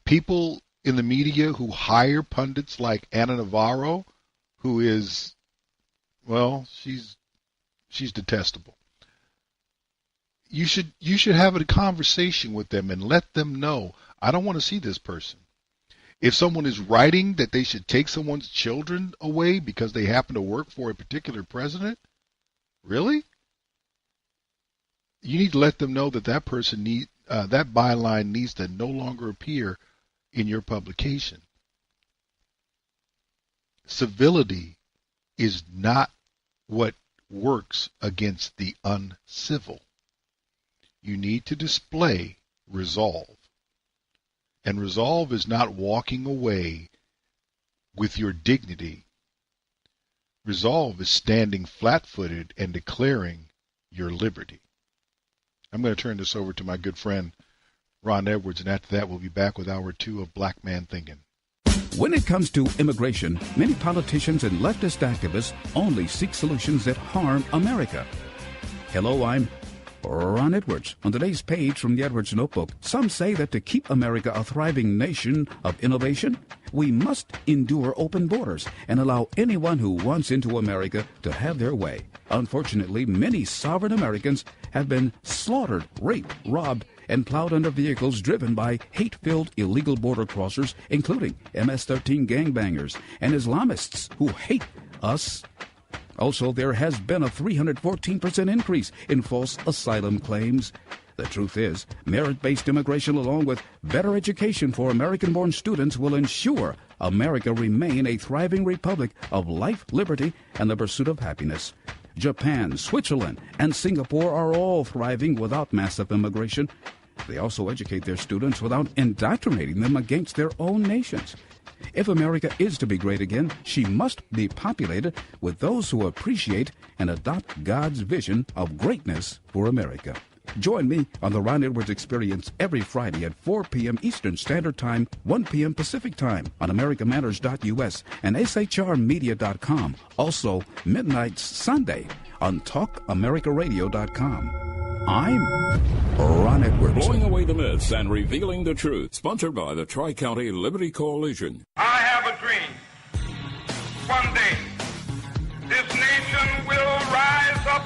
People in the media who hire pundits like Ana Navarro, who is, well, she's detestable. You should have a conversation with them and let them know, I don't want to see this person. If someone is writing that they should take someone's children away because they happen to work for a particular president, really? You need to let them know that that person that byline needs to no longer appear in your publication. Civility is not what works against the uncivil. You need to display resolve. And resolve is not walking away with your dignity. Resolve is standing flat-footed and declaring your liberty. I'm going to turn this over to my good friend Ron Edwards, and after that we'll be back with hour 2 of Black Man Thinking. When it comes to immigration, many politicians and leftist activists only seek solutions that harm America. Hello, I'm Ron Edwards. On today's page from the Edwards Notebook, some say that to keep America a thriving nation of innovation, we must endure open borders and allow anyone who wants into America to have their way. Unfortunately, many sovereign Americans have been slaughtered, raped, robbed, and plowed under vehicles driven by hate-filled illegal border crossers, including MS-13 gangbangers and Islamists who hate us. Also, there has been a 314% increase in false asylum claims. The truth is, merit-based immigration along with better education for American-born students will ensure America remain a thriving republic of life, liberty, and the pursuit of happiness. Japan, Switzerland, and Singapore are all thriving without massive immigration. They also educate their students without indoctrinating them against their own nations. If America is to be great again, she must be populated with those who appreciate and adopt God's vision of greatness for America. Join me on the Ron Edwards Experience every Friday at 4 p.m. Eastern Standard Time, 1 p.m. Pacific Time on AmericaMatters.us and SHRmedia.com. Also, midnight Sunday on TalkAmericaRadio.com. I'm Ron Edwards. Blowing away the myths and revealing the truth. Sponsored by the Tri-County Liberty Coalition. I have a dream. One day, this nation will rise up,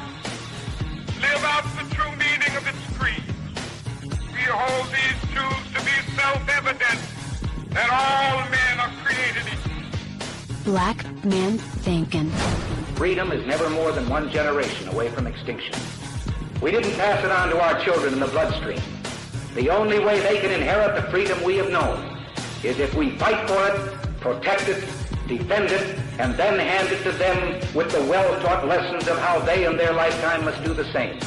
live out the true meaning of its creed. We hold these truths to be self-evident, that all men are created equal. Black Man Thinkin. Freedom is never more than one generation away from extinction. We didn't pass it on to our children in the bloodstream. The only way they can inherit the freedom we have known is if we fight for it, protect it, defend it, and then hand it to them with the well-taught lessons of how they in their lifetime must do the same.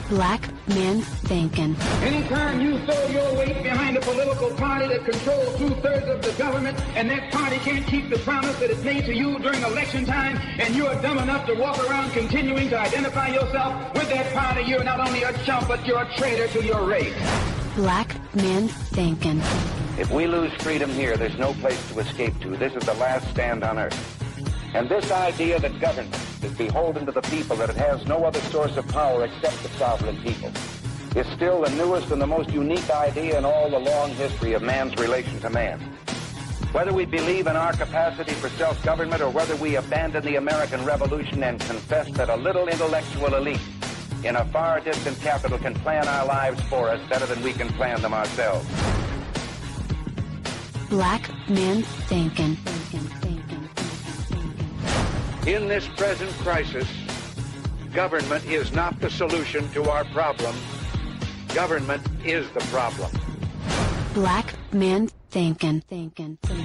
Black Men Thinkin. Anytime you throw your weight behind a political party that controls 2/3 of the government, and that party can't keep the promise that it made to you during election time, and you are dumb enough to walk around continuing to identify yourself with that party, you're not only a chump, but you're a traitor to your race. Black Men Thinkin. If we lose freedom here, there's no place to escape to. This is the last stand on earth. And this idea that government is beholden to the people, that it has no other source of power except the sovereign people, is still the newest and the most unique idea in all the long history of man's relation to man. Whether we believe in our capacity for self-government or whether we abandon the American Revolution and confess that a little intellectual elite in a far distant capital can plan our lives for us better than we can plan them ourselves. Black Man Thinkin. In this present crisis, government is not the solution to our problem. Government is the problem. Black Man Thinkin.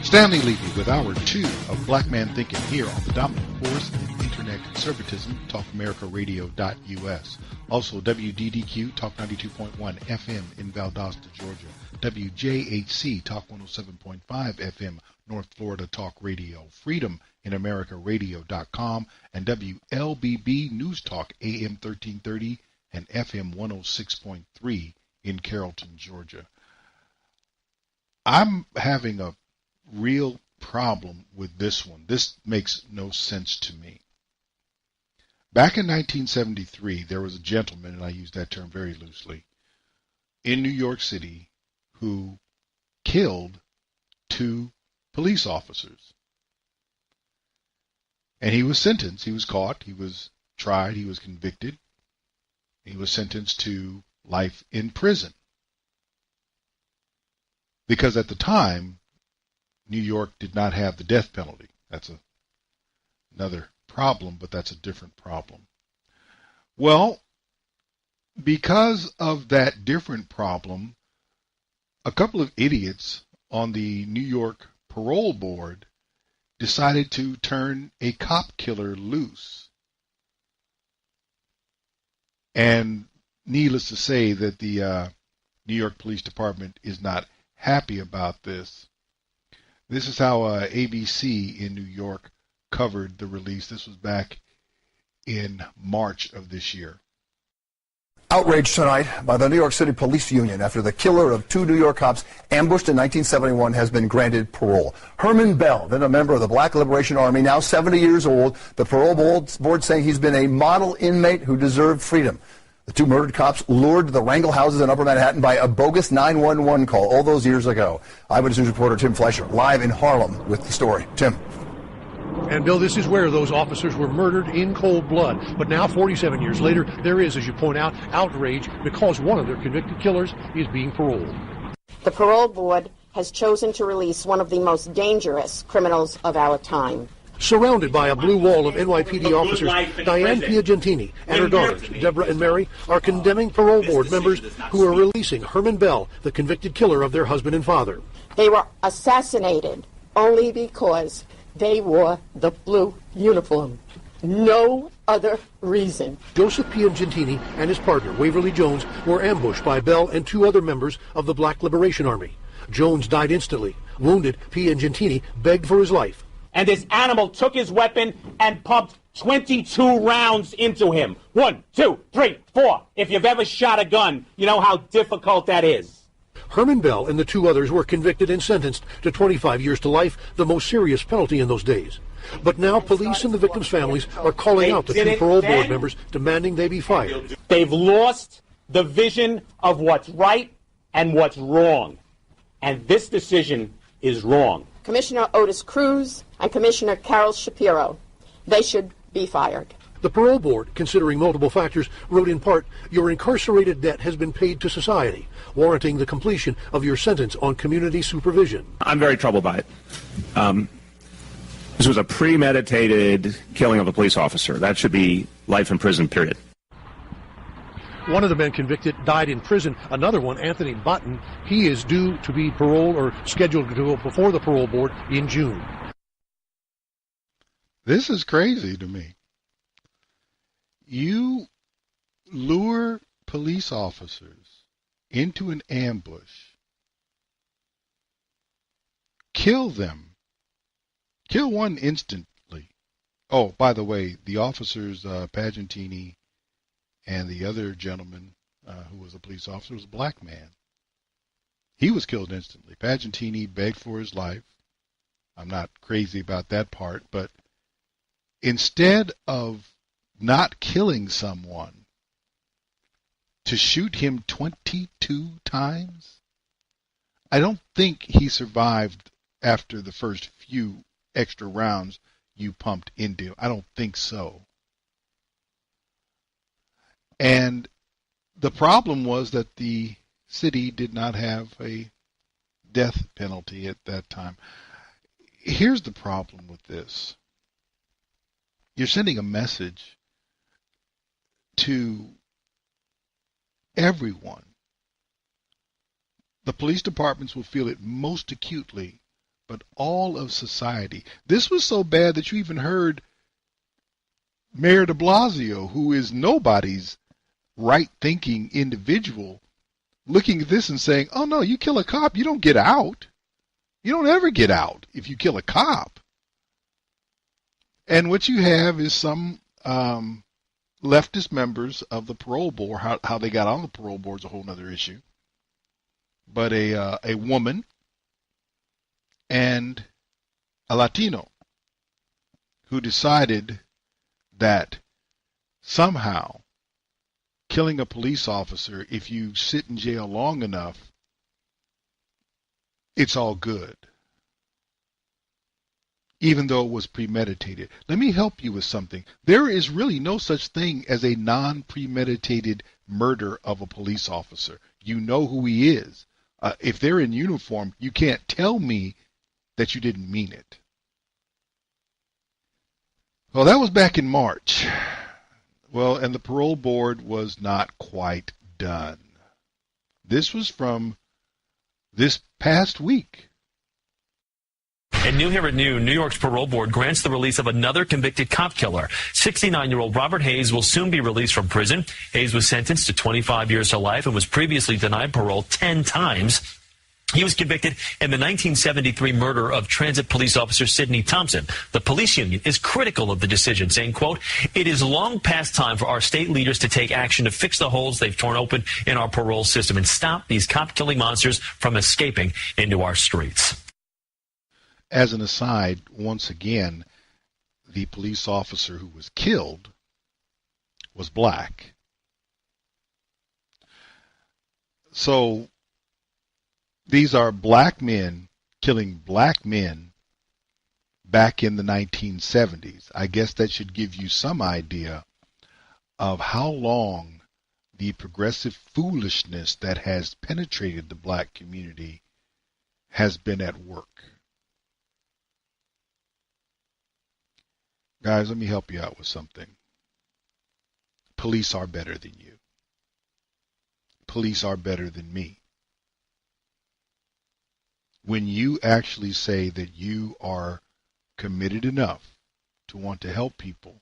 Stanley Levy with Hour 2 of Black Man Thinkin here on the dominant force in Internet conservatism, TalkAmericaRadio.us. Also WDDQ, Talk 92.1 FM in Valdosta, Georgia. WJHC, Talk 107.5 FM, North Florida Talk Radio. Freedom in America Radio.com. And WLBB News Talk, AM 1330 and FM 106.3 in Carrollton, Georgia. I'm having a real problem with this one. This makes no sense to me. Back in 1973, there was a gentleman, and I use that term very loosely, in New York City who killed 2 police officers. And he was sentenced. He was caught. He was tried. He was convicted. He was sentenced to life in prison. Because at the time, New York did not have the death penalty. That's another problem, but that's a different problem. Well, because of that different problem, a couple of idiots on the New York parole board decided to turn a cop killer loose. And needless to say that the New York Police Department is not happy about this. This is how ABC in New York covered the release. This was back in March of this year. Outrage tonight by the New York City Police Union after the killer of 2 New York cops ambushed in 1971 has been granted parole. Herman Bell, then a member of the Black Liberation Army, now 70 years old, the parole board saying he's been a model inmate who deserved freedom. The 2 murdered cops lured to the Wrangell houses in Upper Manhattan by a bogus 911 call all those years ago. Eyewitness News reporter Tim Fleischer live in Harlem with the story. Tim. And, Bill, this is where those officers were murdered in cold blood. But now, 47 years later, there is, as you point out, outrage because one of their convicted killers is being paroled. The parole board has chosen to release one of the most dangerous criminals of our time. Surrounded by a blue wall of NYPD officers, Diane Piagentini and her daughters, Deborah and Mary, are condemning parole board members who are releasing Herman Bell, the convicted killer of their husband and father. They were assassinated only because they wore the blue uniform. No other reason. Joseph Piagentini and his partner, Waverly Jones, were ambushed by Bell and 2 other members of the Black Liberation Army. Jones died instantly. Wounded, Piagentini begged for his life. And this animal took his weapon and pumped 22 rounds into him. 1, 2, 3, 4. If you've ever shot a gun, you know how difficult that is. Herman Bell and the 2 others were convicted and sentenced to 25 years to life, the most serious penalty in those days. But now police and the victims' families are calling out the 2 parole board members, demanding they be fired. They've lost the vision of what's right and what's wrong. And this decision is wrong. Commissioner Otis Cruz and Commissioner Carol Shapiro. They should be fired. The parole board, considering multiple factors, wrote in part, your incarcerated debt has been paid to society, warranting the completion of your sentence on community supervision. I'm very troubled by it. This was a premeditated killing of a police officer. That should be life in prison, period. One of the men convicted died in prison. Another one, Anthony Button, he is due to be paroled or scheduled to go before the parole board in June. This is crazy to me. You lure police officers into an ambush, kill them, kill one instantly. Oh, by the way, the officers, Piagentini, and the other gentleman who was a police officer was a black man. He was killed instantly. Piagentini begged for his life. I'm not crazy about that part, but instead of not killing someone, to shoot him 22 times? I don't think he survived after the first few extra rounds you pumped into him. I don't think so. And the problem was that the city did not have a death penalty at that time. Here's the problem with this. You're sending a message to everyone. The police departments will feel it most acutely, but all of society. This was so bad that you even heard Mayor de Blasio, who is nobody's right-thinking individual, looking at this and saying, oh no, you kill a cop, you don't get out. You don't ever get out if you kill a cop. And what you have is some leftist members of the parole board, how they got on the parole board is a whole other issue. But a woman and a Latino who decided that somehow killing a police officer, if you sit in jail long enough, it's all good, even though it was premeditated. Let me help you with something. There is really no such thing as a non-premeditated murder of a police officer. You know who he is. If they're in uniform, you can't tell me that you didn't mean it. Well, that was back in March. Well, and the parole board was not quite done. This was from this past week. And new here at noon, New York's parole board grants the release of another convicted cop killer. 69-year-old Robert Hayes will soon be released from prison. Hayes was sentenced to 25 years to life and was previously denied parole 10 times. He was convicted in the 1973 murder of transit police officer Sidney Thompson. The police union is critical of the decision, saying, quote, it is long past time for our state leaders to take action to fix the holes they've torn open in our parole system and stop these cop-killing monsters from escaping into our streets. As an aside, once again, the police officer who was killed was black. So these are black men killing black men back in the 1970s. I guess that should give you some idea of how long the progressive foolishness that has penetrated the black community has been at work. Guys, let me help you out with something. Police are better than you. Police are better than me. When you actually say that you are committed enough to want to help people,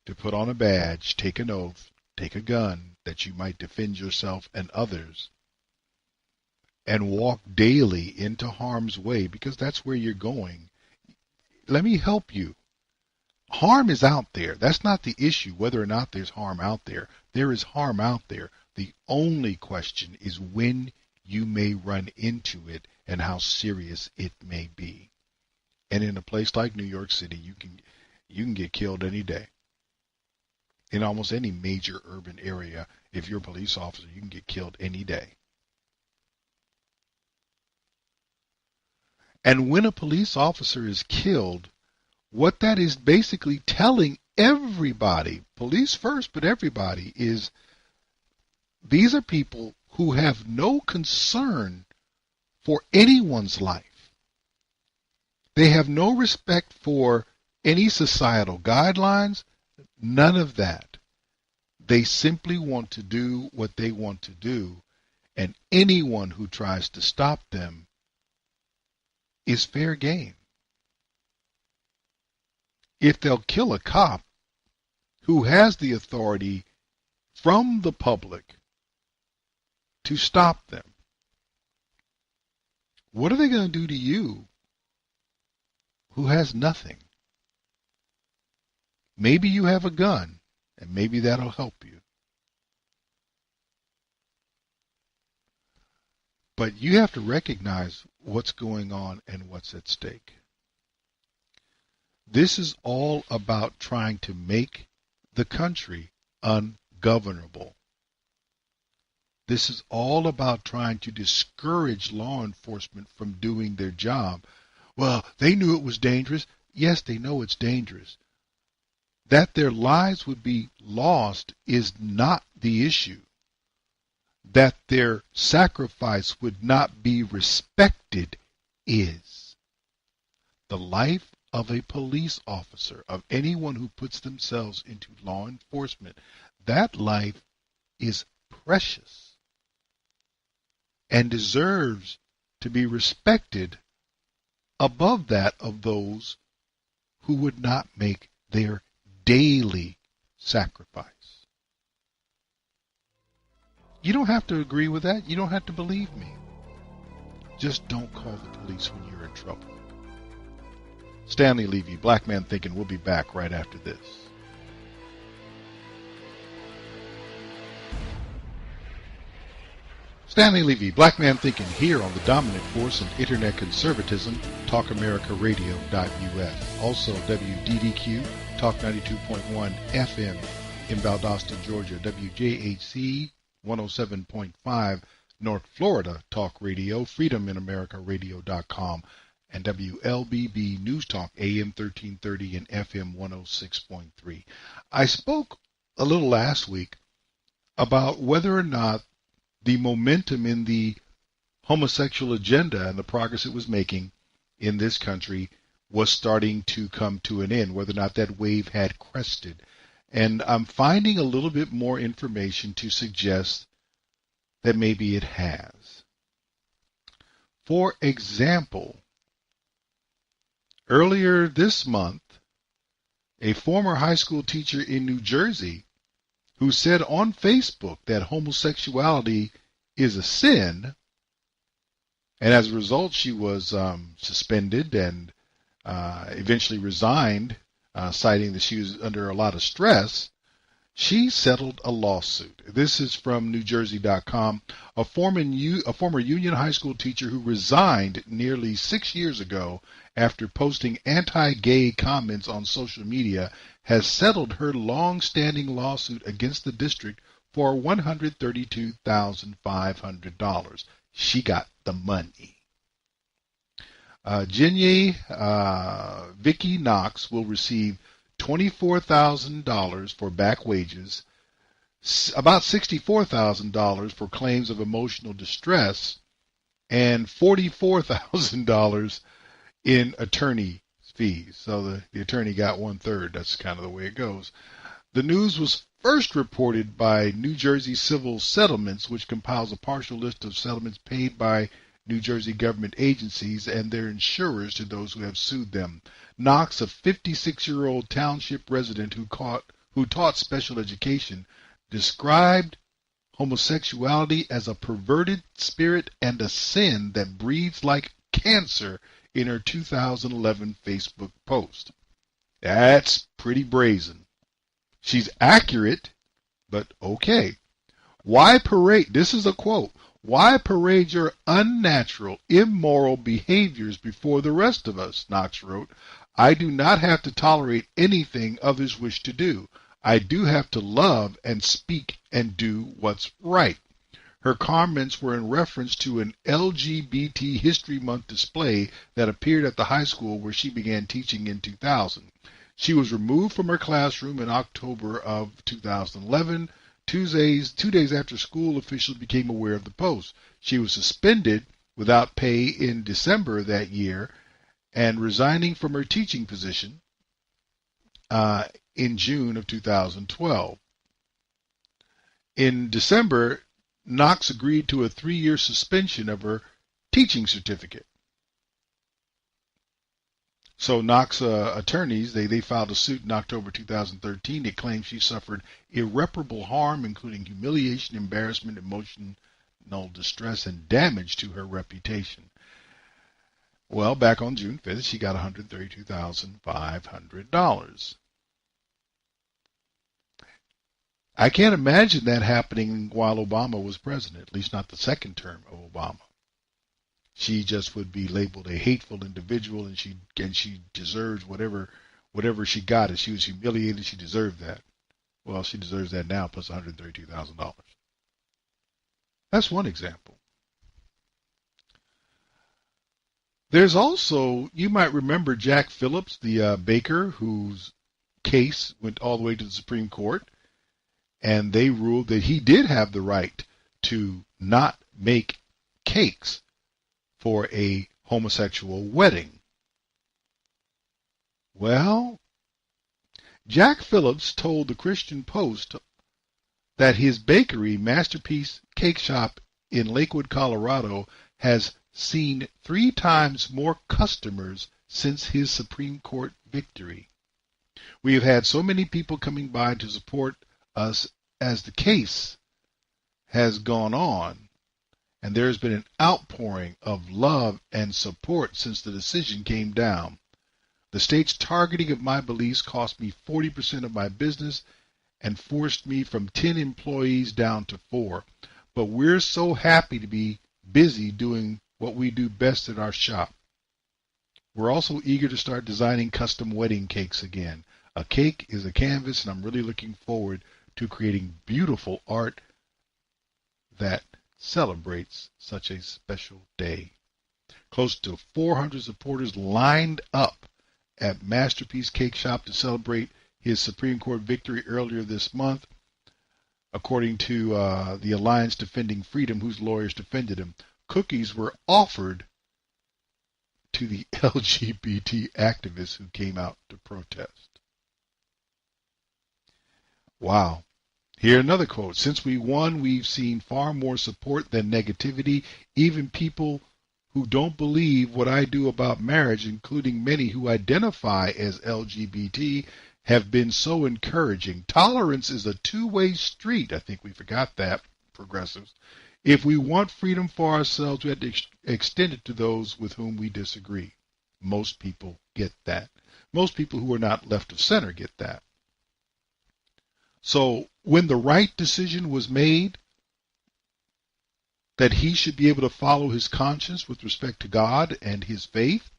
to put on a badge, take an oath, take a gun, that you might defend yourself and others, and walk daily into harm's way, because that's where you're going. Let me help you. Harm is out there. That's not the issue, whether or not there's harm out there. There is harm out there. The only question is when you may run into it and how serious it may be. And in a place like New York City, you can get killed any day. In almost any major urban area, if you're a police officer, you can get killed any day. And when a police officer is killed, what that is basically telling everybody, police first, but everybody, is these are people who have no concern for anyone's life. They have no respect for any societal guidelines, none of that. They simply want to do what they want to do, and anyone who tries to stop them is fair game. If they'll kill a cop who has the authority from the public to stop them, what are they going to do to you who has nothing? Maybe you have a gun, and maybe that'll help you. But you have to recognize what's going on and what's at stake. This is all about trying to make the country ungovernable. This is all about trying to discourage law enforcement from doing their job. Well, they knew it was dangerous. Yes, they know it's dangerous. That their lives would be lost is not the issue. That their sacrifice would not be respected is. The life of a police officer, of anyone who puts themselves into law enforcement, that life is precious and deserves to be respected above that of those who would not make their daily sacrifice. You don't have to agree with that. You don't have to believe me. Just don't call the police when you're in trouble. Stanley, Levy, Black Man Thinking. We'll be back right after this. Stanley Levy, Black Man Thinking, here on the dominant force in Internet conservatism, TalkAmericaRadio.us. Also, WDDQ, Talk 92.1 FM in Valdosta, Georgia. WJHC, 107.5 North Florida Talk Radio, FreedomInAmericaRadio.com, and WLBB News Talk, AM 1330 and FM 106.3. I spoke a little last week about whether or not the momentum in the homosexual agenda and the progress it was making in this country was starting to come to an end, whether or not that wave had crested. And I'm finding a little bit more information to suggest that maybe it has. For example, earlier this month, a former high school teacher in New Jersey who said on Facebook that homosexuality is a sin, and as a result she was suspended and eventually resigned, citing that she was under a lot of stress, she settled a lawsuit. This is from NewJersey.com. A former Union high school teacher who resigned nearly 6 years ago after posting anti-gay comments on social media has settled her long-standing lawsuit against the district for $132,500. She got the money. Jenny Vicky Knox will receive $24,000 for back wages, about $64,000 for claims of emotional distress, and $44,000 in attorney fees. So the attorney got 1/3. That's kind of the way it goes. The news was first reported by New Jersey Civil Settlements, which compiles a partial list of settlements paid by New Jersey government agencies and their insurers to those who have sued them. Knox, a 56-year-old township resident who taught special education, described homosexuality as a perverted spirit and a sin that breeds like cancer in her 2011 Facebook post. That's pretty brazen. She's accurate, but okay. Why parade? This is a quote. Why parade your unnatural, immoral behaviors before the rest of us? Knox wrote. I do not have to tolerate anything others wish to do. I do have to love and speak and do what's right. Her comments were in reference to an LGBT History Month display that appeared at the high school where she began teaching in 2000. She was removed from her classroom in October of 2011. 2 days after school officials became aware of the post. She was suspended without pay in December that year and resigning from her teaching position in June of 2012. In December, Knox agreed to a 3-year suspension of her teaching certificate. So Knox attorneys, they filed a suit in October 2013. They claimed she suffered irreparable harm, including humiliation, embarrassment, emotional distress, and damage to her reputation. Well, back on June 5th, she got $132,500. I can't imagine that happening while Obama was president, at least not the second term of Obama. She just would be labeled a hateful individual, and she deserves whatever whatever she got, and she was humiliated. She deserved that. Well, she deserves that now, plus $132,000. That's one example. There's also, you might remember Jack Phillips, the baker whose case went all the way to the Supreme Court, and they ruled that he did have the right to not make cakes for a homosexual wedding. Well, Jack Phillips told the Christian Post that his bakery, Masterpiece Cake Shop in Lakewood, Colorado, has seen 3 times more customers since his Supreme Court victory. We have had so many people coming by to support us as the case has gone on, and there has been an outpouring of love and support since the decision came down. The state's targeting of my beliefs cost me 40% of my business and forced me from 10 employees down to 4. But we're so happy to be busy doing what we do best at our shop. We're also eager to start designing custom wedding cakes again. A cake is a canvas, and I'm really looking forward to creating beautiful art that celebrates such a special day. Close to 400 supporters lined up at Masterpiece Cake Shop to celebrate his Supreme Court victory earlier this month, according to the Alliance Defending Freedom, whose lawyers defended him. Cookies were offered to the LGBT activists who came out to protest. Wow. Here another quote. Since we won, we've seen far more support than negativity. Even people who don't believe what I do about marriage, including many who identify as LGBT, have been so encouraging. Tolerance is a two-way street. I think we forgot that, progressives. If we want freedom for ourselves, we have to extend it to those with whom we disagree. Most people get that. Most people who are not left of center get that. So when the right decision was made, that he should be able to follow his conscience with respect to God and his faith,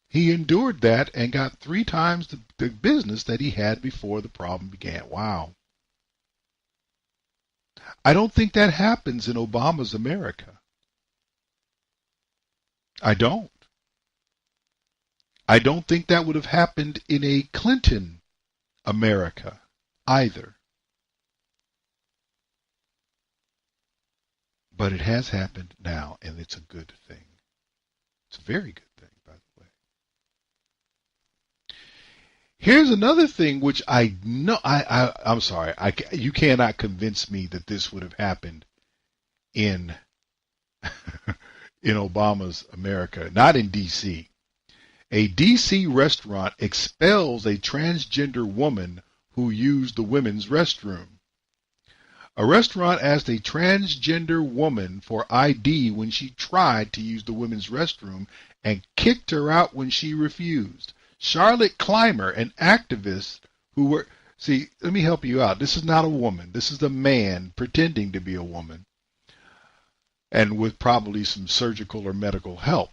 he endured that and got 3 times the business that he had before the problem began. Wow. I don't think that happens in Obama's America. I don't. I don't think that would have happened in a Clinton America either. But it has happened now, and it's a good thing. It's a very good thing, by the way. Here's another thing which I know, I'm sorry, you cannot convince me that this would have happened in in Obama's America, not in D.C. A D.C. restaurant expels a transgender woman who used the women's restroom. A restaurant asked a transgender woman for ID when she tried to use the women's restroom and kicked her out when she refused. Charlotte Clymer, an activist who were... See, let me help you out. This is not a woman. This is a man pretending to be a woman, and with probably some surgical or medical help.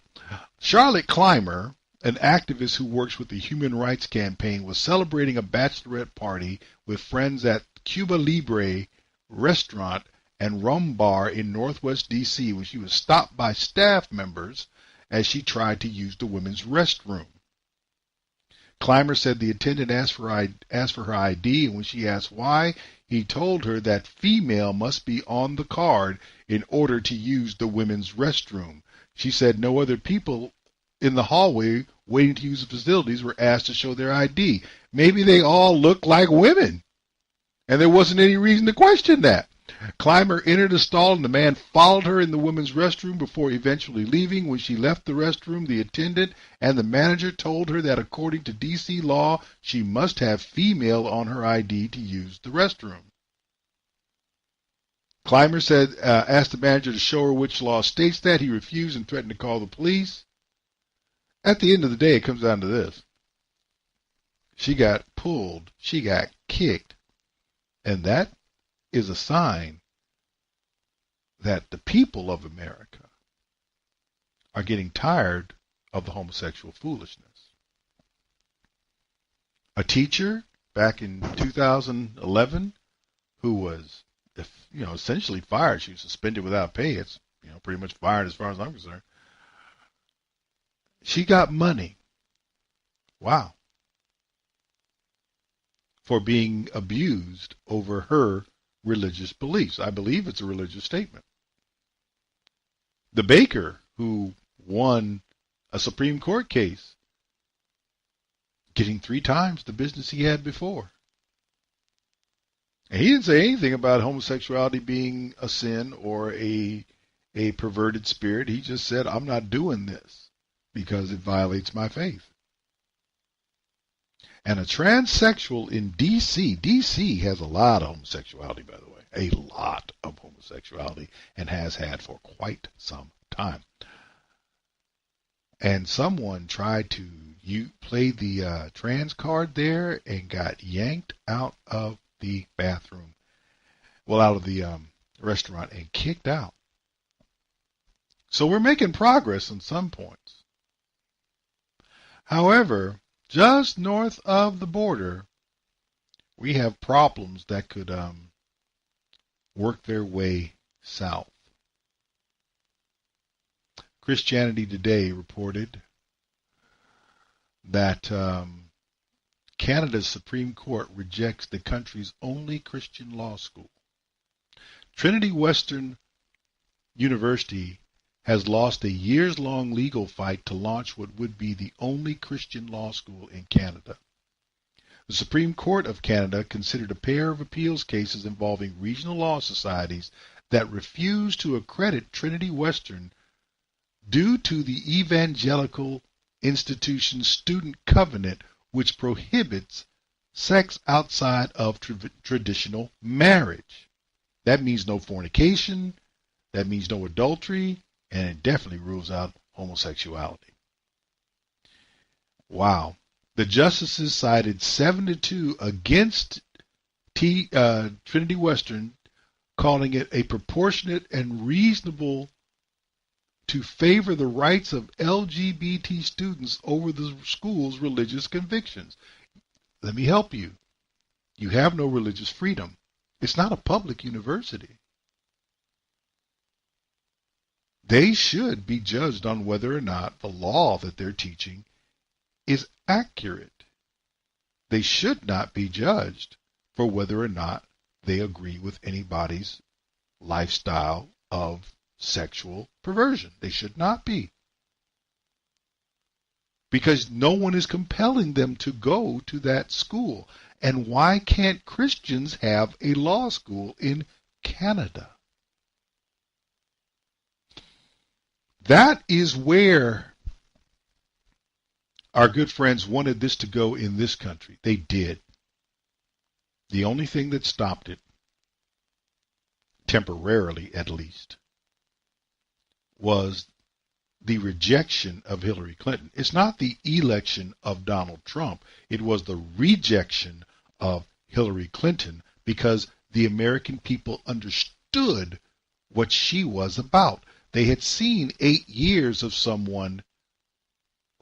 Charlotte Clymer, an activist who works with the Human Rights Campaign, was celebrating a bachelorette party with friends at Cuba Libre restaurant and rum bar in Northwest D.C. when she was stopped by staff members as she tried to use the women's restroom. Clymer said the attendant asked for her ID, and when she asked why, he told her that female must be on the card in order to use the women's restroom. She said no other people in the hallway waiting to use the facilities were asked to show their ID. Maybe they all looked like women, and there wasn't any reason to question that. Clymer entered the stall, and the man followed her in the women's restroom before eventually leaving. When she left the restroom, the attendant and the manager told her that according to D.C. law, she must have female on her ID to use the restroom. Clymer said, asked the manager to show her which law states that. He refused and threatened to call the police. At the end of the day, it comes down to this. She got pulled. She got kicked. And that is a sign that the people of America are getting tired of the homosexual foolishness. A teacher back in 2011 who was, essentially fired. She was suspended without pay. It's, pretty much fired as far as I'm concerned. She got money. Wow. For being abused over her religious beliefs. I believe it's a religious statement. The baker who won a Supreme Court case, getting 3 times the business he had before. And he didn't say anything about homosexuality being a sin or a perverted spirit. He just said, I'm not doing this because it violates my faith. And a transsexual in D.C. D.C. has a lot of homosexuality, by the way. A lot of homosexuality, and has had for quite some time. And someone tried to play the trans card there and got yanked out of the bathroom. Well, out of the restaurant and kicked out. So we're making progress on some points. However, just north of the border, we have problems that could work their way south. Christianity Today reported that Canada's Supreme Court rejects the country's only Christian law school. Trinity Western University has lost a years-long legal fight to launch what would be the only Christian law school in Canada. The Supreme Court of Canada considered a pair of appeals cases involving regional law societies that refused to accredit Trinity Western due to the evangelical institution's student covenant, which prohibits sex outside of traditional marriage. That means no fornication, that means no adultery, and it definitely rules out homosexuality. Wow. The justices sided 7-2 against Trinity Western, calling it a proportionate and reasonable to favor the rights of LGBT students over the school's religious convictions. Let me help you. You have no religious freedom. It's not a public university. They should be judged on whether or not the law that they're teaching is accurate. They should not be judged for whether or not they agree with anybody's lifestyle of sexual perversion. They should not be. Because no one is compelling them to go to that school. And why can't Christians have a law school in Canada? That is where our good friends wanted this to go in this country. They did. The only thing that stopped it, temporarily at least, was the rejection of Hillary Clinton. It's not the election of Donald Trump. It was the rejection of Hillary Clinton because the American people understood what she was about. They had seen 8 years of someone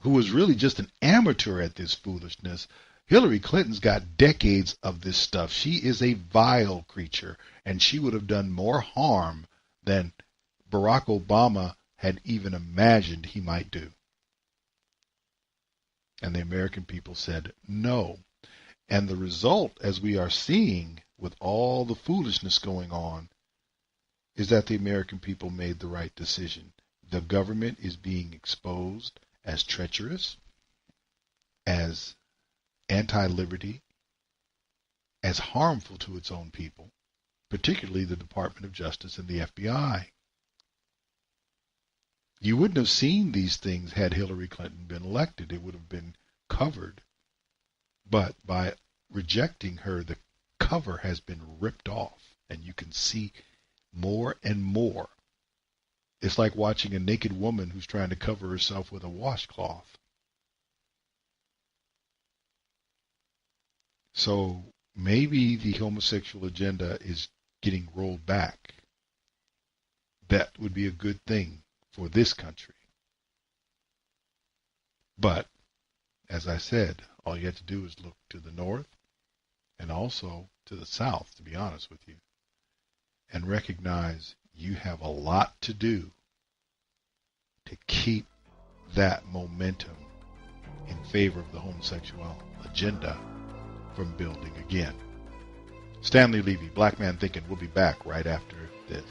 who was really just an amateur at this foolishness. Hillary Clinton's got decades of this stuff. She is a vile creature, and she would have done more harm than Barack Obama had even imagined he might do. And the American people said no. And the result, as we are seeing with all the foolishness going on, is that the American people made the right decision. The government is being exposed as treacherous, as anti-liberty, as harmful to its own people, particularly the Department of Justice and the FBI. You wouldn't have seen these things had Hillary Clinton been elected. It would have been covered. But by rejecting her, the cover has been ripped off, and you can see more and more. It's like watching a naked woman who's trying to cover herself with a washcloth. So maybe the homosexual agenda is getting rolled back. That would be a good thing for this country. But as I said, all you have to do is look to the north and also to the south, to be honest with you, and recognize you have a lot to do to keep that momentum in favor of the homosexual agenda from building again. Stanley Levy, Black Man Thinking, will be back right after this.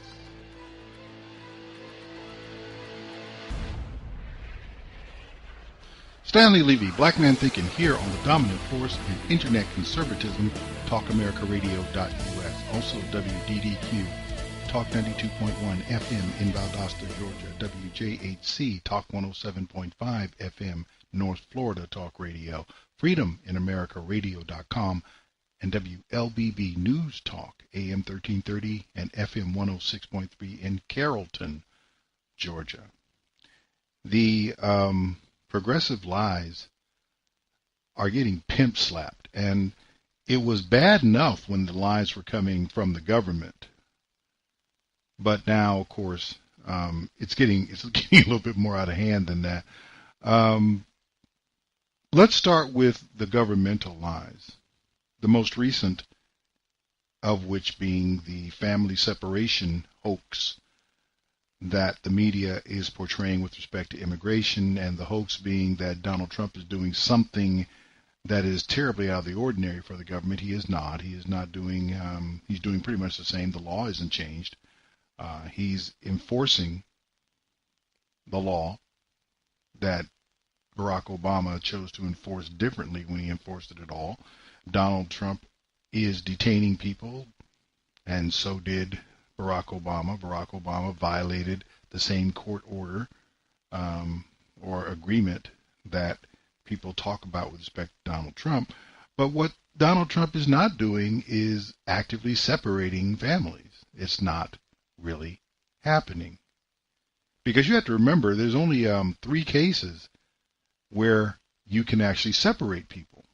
Stanley Levy, Black Man Thinking, here on the dominant force in internet conservatism, TalkAmericaRadio.us. Also WDDQ, Talk 92.1 FM in Valdosta, Georgia. WJHC, Talk 107.5 FM, North Florida Talk Radio. FreedomInAmericaRadio.com. And WLBB News Talk, AM 1330 and FM 106.3 in Carrollton, Georgia. The progressive lies are getting pimp-slapped, and it was bad enough when the lies were coming from the government, but now, of course, it's getting a little bit more out of hand than that. Let's start with the governmental lies, the most recent of which being the family separation hoax that the media is portraying with respect to immigration, and the hoax being that Donald Trump is doing something that is terribly out of the ordinary for the government. He is not. He is not doing, he's doing pretty much the same. The law isn't changed. He's enforcing the law that Barack Obama chose to enforce differently when he enforced it at all. Donald Trump is detaining people, and so did Barack Obama. Barack Obama violated the same court order or agreement that people talk about with respect to Donald Trump. But what Donald Trump is not doing is actively separating families. It's not really happening. Because you have to remember, there's only 3 cases where you can actually separate people,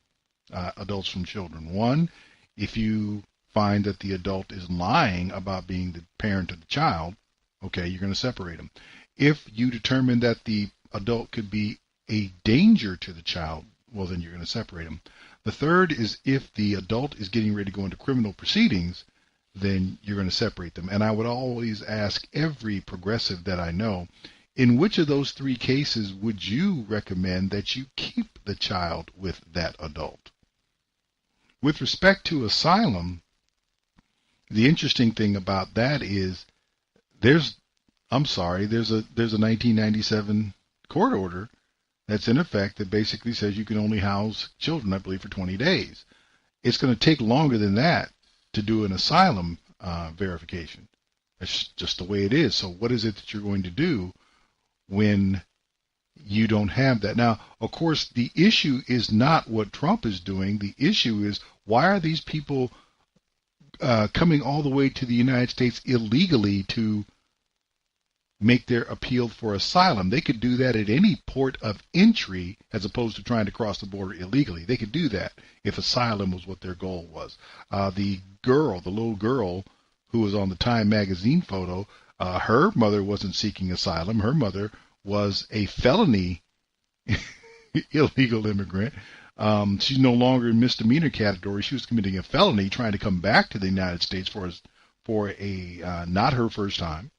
adults from children. One, if you find that the adult is lying about being the parent of the child, okay, you're going to separate them. If you determine that the adult could be a danger to the child, well, then you're going to separate them. The third is if the adult is getting ready to go into criminal proceedings, then you're going to separate them. And I would always ask every progressive that I know, in which of those 3 cases would you recommend that you keep the child with that adult? With respect to asylum, the interesting thing about that is there's a 1997 court order that's in effect that basically says you can only house children, I believe, for 20 days. It's going to take longer than that to do an asylum verification. That's just the way it is. So what is it that you're going to do when you don't have that? Now, of course, the issue is not what Trump is doing. The issue is, why are these people coming all the way to the United States illegally to make their appeal for asylum? They could do that at any port of entry as opposed to trying to cross the border illegally. They could do that if asylum was what their goal was. The little girl who was on the Time magazine photo, her mother wasn't seeking asylum. Her mother was a felony illegal immigrant. She's no longer in misdemeanor category. She was committing a felony trying to come back to the United States for a not her first time.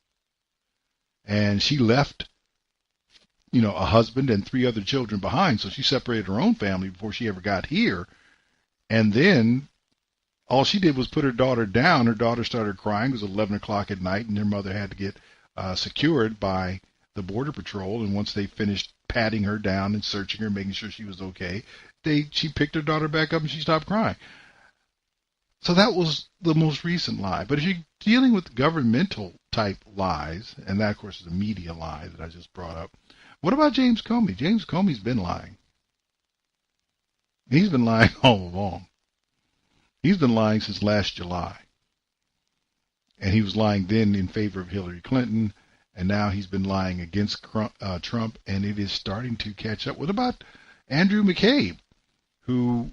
And she left, a husband and 3 other children behind. So she separated her own family before she ever got here. And then all she did was put her daughter down. Her daughter started crying. It was 11 o'clock at night, and her mother had to get secured by the Border Patrol. And once they finished patting her down and searching her, making sure she was okay, she picked her daughter back up and she stopped crying. So that was the most recent lie. But if you're dealing with governmental type lies, and that, of course, is a media lie that I just brought up, what about James Comey? James Comey's been lying. He's been lying all along. He's been lying since last July. And he was lying then in favor of Hillary Clinton, and now he's been lying against Trump, and it is starting to catch up. What about Andrew McCabe, who,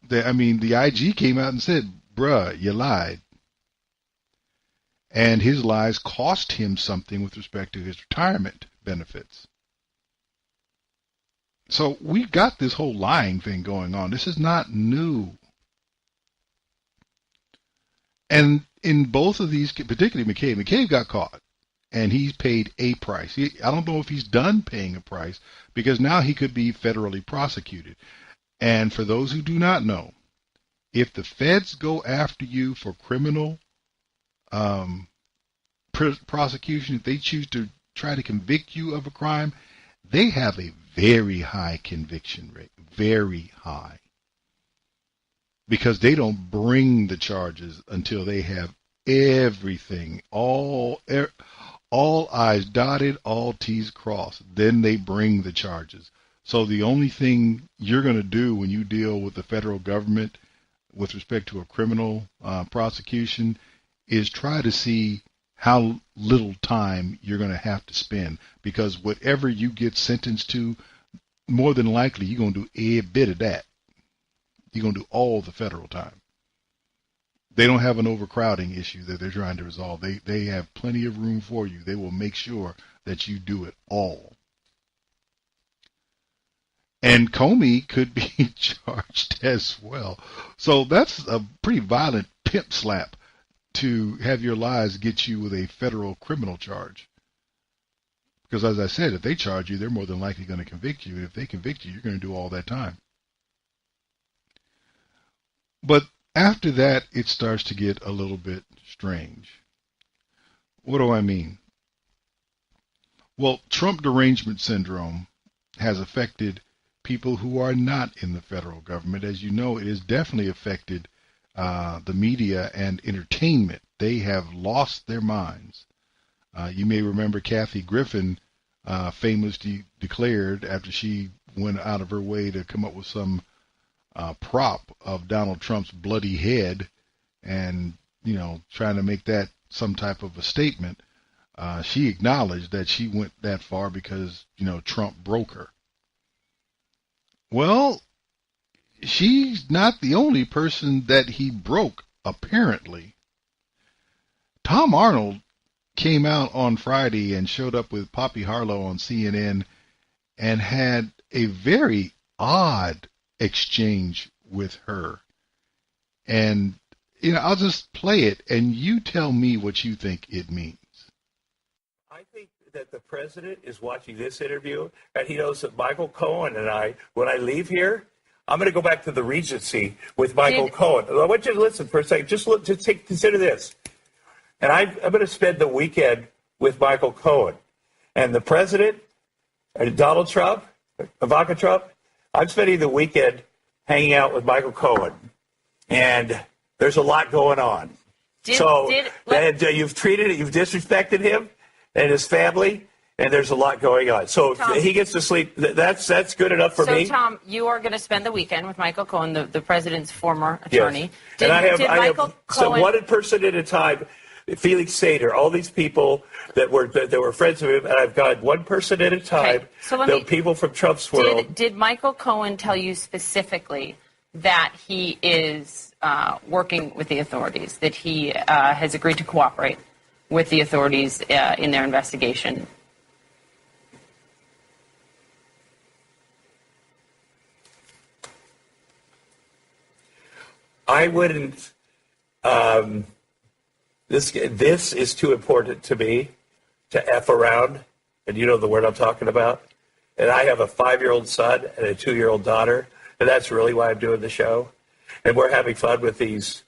the IG came out and said, bruh, you lied. And his lies cost him something with respect to his retirement benefits. So we've got this whole lying thing going on. This is not new. And in both of these, particularly McCabe got caught, and he's paid a price. I don't know if he's done paying a price, because now he could be federally prosecuted. And for those who do not know, if the feds go after you for criminal prosecution, if they choose to try to convict you of a crime, they have a very high conviction rate, very high, because they don't bring the charges until they have everything, all I's dotted, all T's crossed. Then they bring the charges. So the only thing you're going to do when you deal with the federal government with respect to a criminal prosecution is try to see how little time you're going to have to spend, because whatever you get sentenced to, more than likely you're going to do a bit of that. You're going to do all the federal time. They don't have an overcrowding issue that they're trying to resolve. They have plenty of room for you. They will make sure that you do it all. And Comey could be charged as well. So that's a pretty violent pimp slap to have your lies get you with a federal criminal charge. Because as I said, if they charge you, they're more than likely going to convict you. And if they convict you, you're going to do all that time. But after that, it starts to get a little bit strange. What do I mean? Well, Trump derangement syndrome has affected people who are not in the federal government. As you know, it has definitely affected the media and entertainment. They have lost their minds. You may remember Kathy Griffin famously declared, after she went out of her way to come up with some prop of Donald Trump's bloody head and, trying to make that some type of a statement, she acknowledged that she went that far because, Trump broke her. Well, she's not the only person that he broke, apparently. Tom Arnold came out on Friday and showed up with Poppy Harlow on CNN and had a very odd exchange with her. And, I'll just play it and you tell me what you think it means. I think that the president is watching this interview and he knows that Michael Cohen and I, when I leave here, I'm going to go back to the Regency with Michael Cohen. I want you to listen for a second. Consider this. And I'm going to spend the weekend with Michael Cohen. And the president, Donald Trump, Ivanka Trump, I'm spending the weekend hanging out with Michael Cohen. And there's a lot going on. You've disrespected him and his family, and there's a lot going on. So Tom, he gets to sleep. That's good enough for me. So, Tom, you are going to spend the weekend with Michael Cohen, the president's former attorney. Yes. I have so one person at a time. Felix Sater, all these people that were friends of him, and I've got one person at a time. Okay. So the people from Trump's world. Did Michael Cohen tell you specifically that he is working with the authorities, that he has agreed to cooperate with the authorities in their investigation? I wouldn't. This is too important to me to F around, and you know the word I'm talking about. And I have a 5-year-old son and a 2-year-old daughter, and that's really why I'm doing the show. And we're having fun with these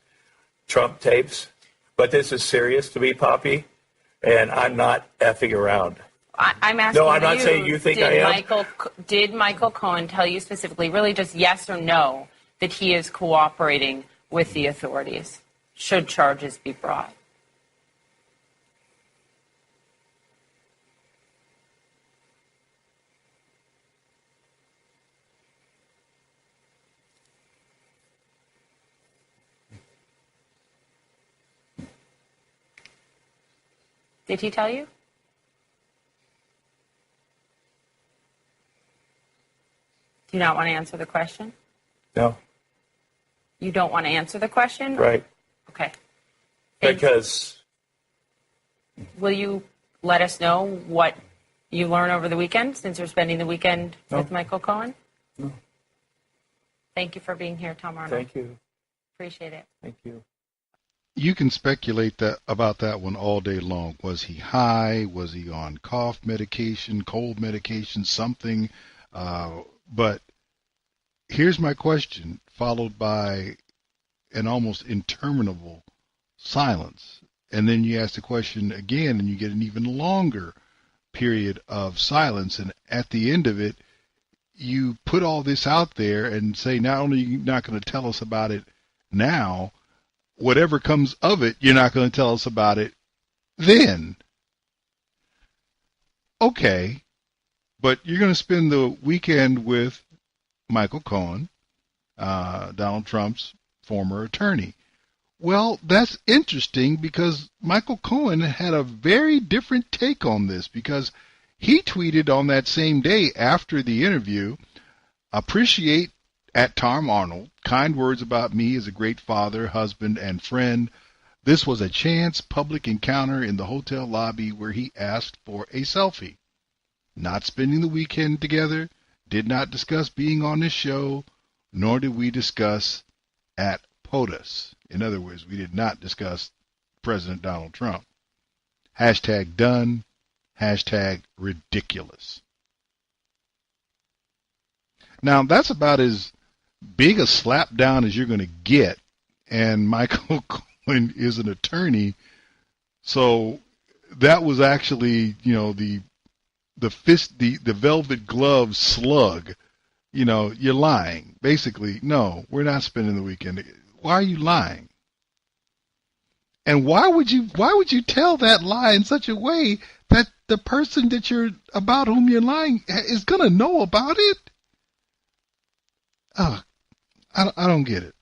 Trump tapes. But this is serious to me, Poppy, and I'm not effing around. I'm asking you. No, I'm not saying you think I am. Did Michael Cohen tell you specifically, really just yes or no, that he is cooperating with the authorities should charges be brought? Did he tell you? Do you not want to answer the question? No. You don't want to answer the question? Right. Okay. Because. Will you let us know what you learn over the weekend since you're spending the weekend No. with Michael Cohen? No. Thank you for being here, Tom Arnold. Thank you. Appreciate it. Thank you. You can speculate about that one all day long. Was he high? Was he on cough medication, cold medication, something? But here's my question, followed by an almost interminable silence. And then you ask the question again, and you get an even longer period of silence. And at the end of it, you put all this out there and say, not only are you not going to tell us about it now, whatever comes of it, you're not going to tell us about it then. Okay, but you're going to spend the weekend with Michael Cohen, Donald Trump's former attorney. Well, that's interesting because Michael Cohen had a very different take on this, because he tweeted on that same day after the interview, appreciate at Tom Arnold, kind words about me as a great father, husband, and friend. This was a chance public encounter in the hotel lobby where he asked for a selfie. Not spending the weekend together, did not discuss being on this show, nor did we discuss at POTUS. In other words, we did not discuss President Donald Trump. Hashtag done. Hashtag ridiculous. Now, that's about as big a slap down as you're going to get, and Michael Cohen is an attorney, so that was actually, the velvet glove slug. You're lying. Basically, no, we're not spending the weekend. Why are you lying? And why would you tell that lie in such a way that the person about whom you're lying is going to know about it? I don't get it.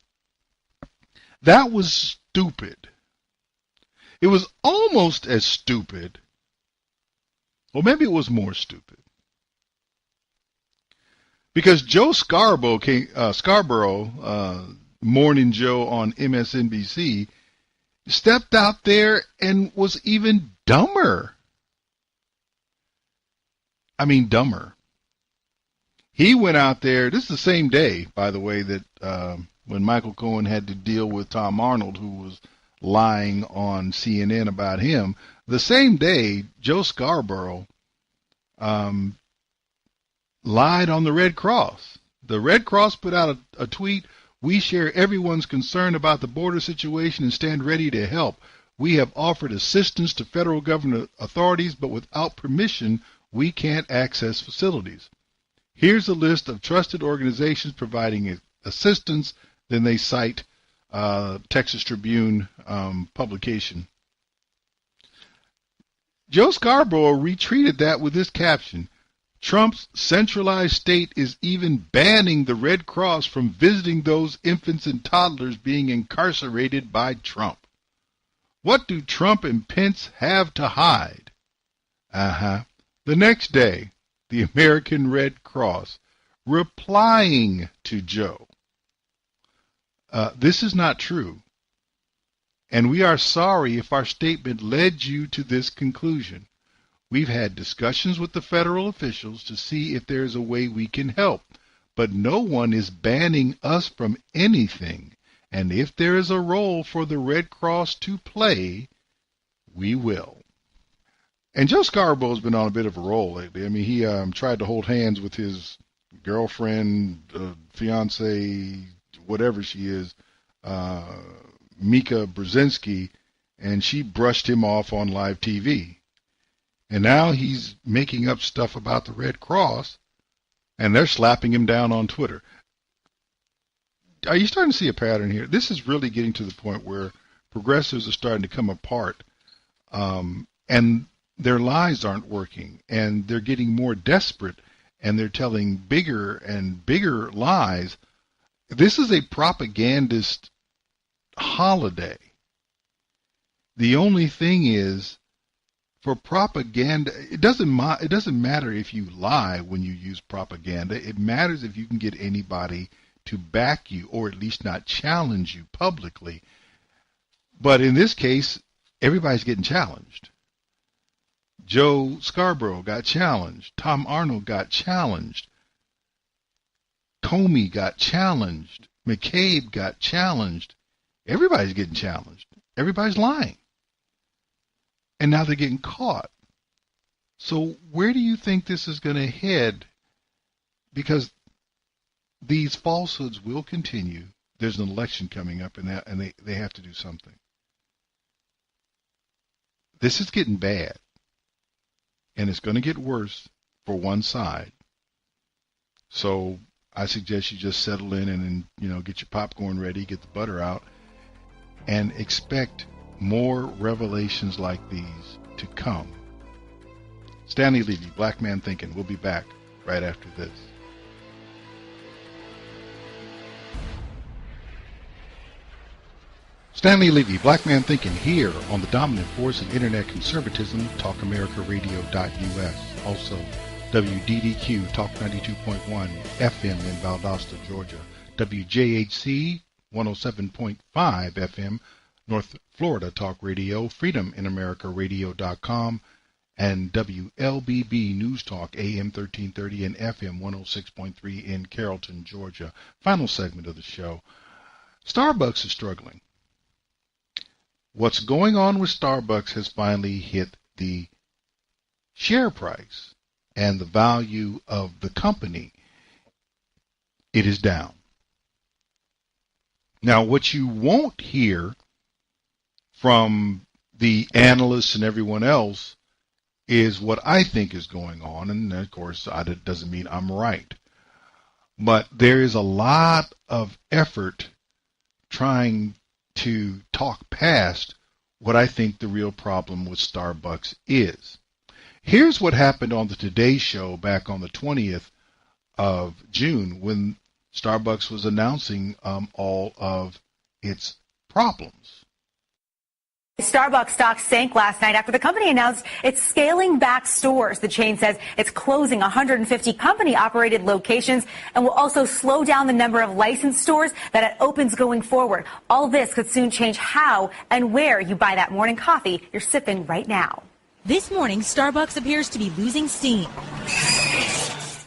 That was stupid. It was almost as stupid, or maybe it was more stupid, because Joe Scarborough, Morning Joe on MSNBC, stepped out there and was even dumber. I mean, dumber. He went out there, this is the same day, by the way, that when Michael Cohen had to deal with Tom Arnold, who was lying on CNN about him. The same day, Joe Scarborough lied on the Red Cross. The Red Cross put out a tweet, "We share everyone's concern about the border situation and stand ready to help. We have offered assistance to federal government authorities, but without permission, we can't access facilities. Here's a list of trusted organizations providing assistance." Then they cite Texas Tribune publication. Joe Scarborough retweeted that with this caption, "Trump's centralized state is even banning the Red Cross from visiting those infants and toddlers being incarcerated by Trump. What do Trump and Pence have to hide?" The next day, the American Red Cross replying to Joe, "This is not true, and we are sorry if our statement led you to this conclusion. We've had discussions with the federal officials to see if there is a way we can help, but no one is banning us from anything, and if there is a role for the Red Cross to play, we will." And Joe Scarborough's been on a bit of a roll lately. I mean, he tried to hold hands with his girlfriend, fiance, whatever she is, Mika Brzezinski, and she brushed him off on live TV. And now he's making up stuff about the Red Cross, and they're slapping him down on Twitter. Are you starting to see a pattern here? This is really getting to the point where progressives are starting to come apart, and their lies aren't working, and they're getting more desperate, and they're telling bigger and bigger lies. This is a propagandist holiday. The only thing is, for propaganda, it doesn't matter if you lie when you use propaganda. It matters if you can get anybody to back you, or at least not challenge you publicly. But in this case, everybody's getting challenged. Joe Scarborough got challenged. Tom Arnold got challenged. Comey got challenged. McCabe got challenged. Everybody's getting challenged. Everybody's lying. And now they're getting caught. So where do you think this is going to head? Because these falsehoods will continue. There's an election coming up, and they have to do something. This is getting bad. And it's going to get worse for one side. So I suggest you just settle in and get your popcorn ready, get the butter out, and expect more revelations like these to come. Stanley Levy, Black Man Thinking. We'll be back right after this. Stanley Levy, Black Man Thinking, here on the dominant force in internet conservatism, TalkAmericaRadio.us. Also, WDDQ, Talk 92.1 FM in Valdosta, Georgia. WJHC, 107.5 FM, North Florida Talk Radio, FreedomInAmericaRadio.com, and WLBB News Talk, AM 1330 and FM 106.3 in Carrollton, Georgia. Final segment of the show. Starbucks is struggling. What's going on with Starbucks has finally hit the share price and the value of the company. It is down. Now, what you won't hear from the analysts and everyone else is what I think is going on. And, of course, that doesn't mean I'm right. But there is a lot of effort trying to talk past what I think the real problem with Starbucks is. Here's what happened on the Today Show back on the 20th of June when Starbucks was announcing all of its problems. Starbucks stock sank last night after the company announced it's scaling back stores. The chain says it's closing 150 company-operated locations and will also slow down the number of licensed stores that it opens going forward. All this could soon change how and where you buy that morning coffee you're sipping right now. This morning, Starbucks appears to be losing steam.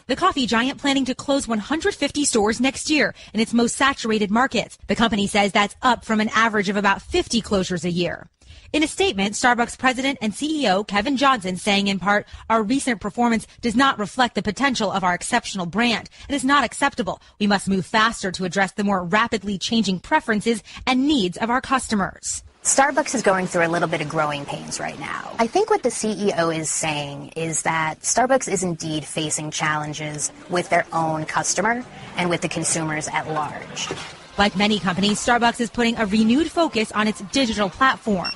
The coffee giant planning to close 150 stores next year in its most saturated markets. The company says that's up from an average of about 50 closures a year. In a statement, Starbucks president and CEO Kevin Johnson saying in part, our recent performance does not reflect the potential of our exceptional brand. It is not acceptable. We must move faster to address the more rapidly changing preferences and needs of our customers. Starbucks is going through a little bit of growing pains right now. I think what the CEO is saying is that Starbucks is indeed facing challenges with their own customer and with the consumers at large. Like many companies, Starbucks is putting a renewed focus on its digital platform.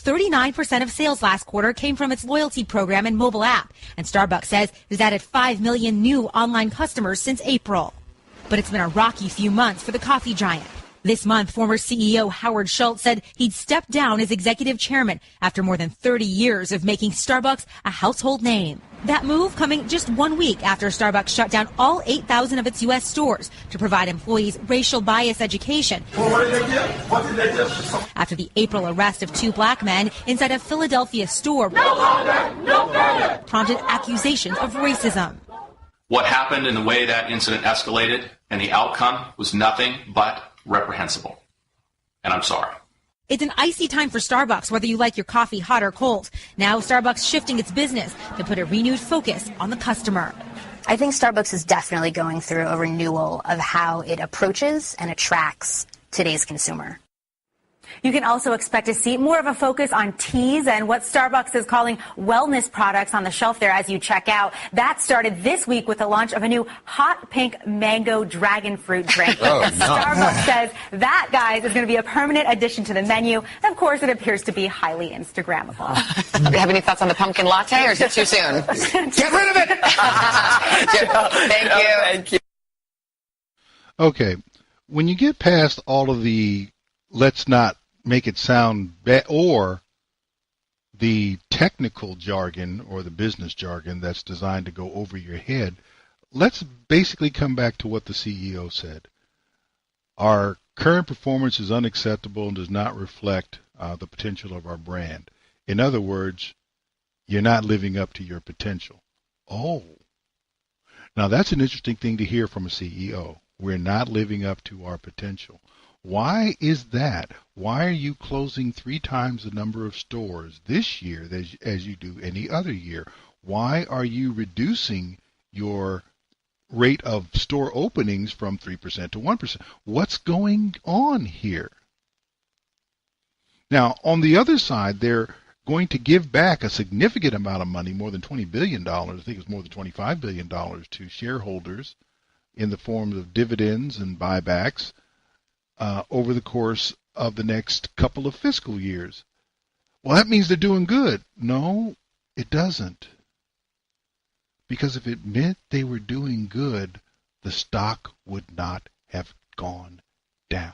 39% of sales last quarter came from its loyalty program and mobile app, and Starbucks says it has added 5 million new online customers since April. But it's been a rocky few months for the coffee giant. This month, former CEO Howard Schultz said he'd stepped down as executive chairman after more than 30 years of making Starbucks a household name. That move coming just 1 week after Starbucks shut down all 8,000 of its U.S. stores to provide employees racial bias education. Well, what did they do? What did they do? After the April arrest of 2 black men inside a Philadelphia store prompted accusations of racism. What happened and the way that incident escalated and the outcome was nothing but reprehensible. And I'm sorry. It's an icy time for Starbucks, whether you like your coffee hot or cold. Now Starbucks shifting its business to put a renewed focus on the customer. I think Starbucks is definitely going through a renewal of how it approaches and attracts today's consumer. You can also expect to see more of a focus on teas and what Starbucks is calling wellness products on the shelf there as you check out. That started this week with the launch of a new hot pink mango dragon fruit drink. Starbucks says that, guys, is going to be a permanent addition to the menu. And of course, it appears to be highly Instagrammable. Do you have any thoughts on the pumpkin latte, or is it too soon? Get rid of it! Thank you. Thank you. Okay, when you get past all of the let's not make it sound bad, or the technical jargon or the business jargon that's designed to go over your head, let's basically come back to what the CEO said. Our current performance is unacceptable and does not reflect the potential of our brand. In other words, You're not living up to your potential. Oh. Now, that's an interesting thing to hear from a CEO. We're not living up to our potential. Why is that? Why are you closing 3 times the number of stores this year as you do any other year? Why are you reducing your rate of store openings from 3% to 1%? What's going on here? Now, on the other side, they're going to give back a significant amount of money, more than $20 billion, I think it's more than $25 billion to shareholders in the form of dividends and buybacks over the course of the next couple of fiscal years. Well, that means they're doing good. No, it doesn't. Because if it meant they were doing good, the stock would not have gone down.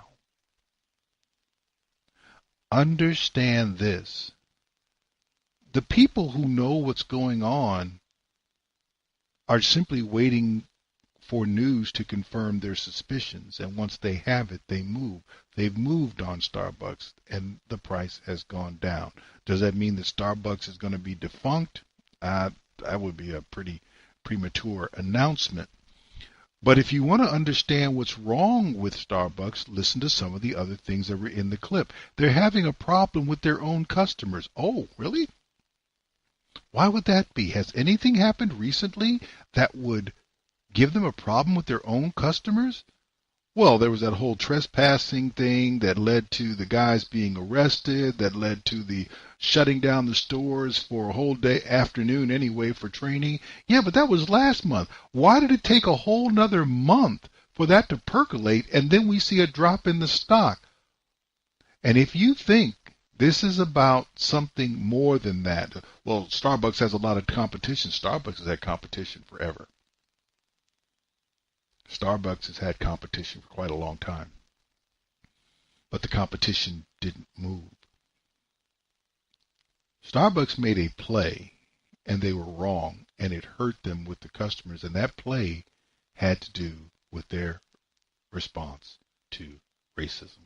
Understand this. The people who know what's going on are simply waiting for news to confirm their suspicions, and once they have it, they move. They've moved on Starbucks, and the price has gone down. Does that mean that Starbucks is going to be defunct? That would be a pretty premature announcement. But if you want to understand what's wrong with Starbucks, listen to some of the other things that were in the clip. They're having a problem with their own customers. Oh, really? Why would that be? Has anything happened recently that would give them a problem with their own customers? Well, there was that whole trespassing thing that led to the guys being arrested, that led to the shutting down the stores for a whole day, afternoon anyway, for training. Yeah, but that was last month. Why did it take a whole nother month for that to percolate, and then we see a drop in the stock? And if you think this is about something more than that, well, Starbucks has a lot of competition. Starbucks has had competition forever. Starbucks has had competition for quite a long time. But the competition didn't move. Starbucks made a play, and they were wrong, and it hurt them with the customers, and that play had to do with their response to racism.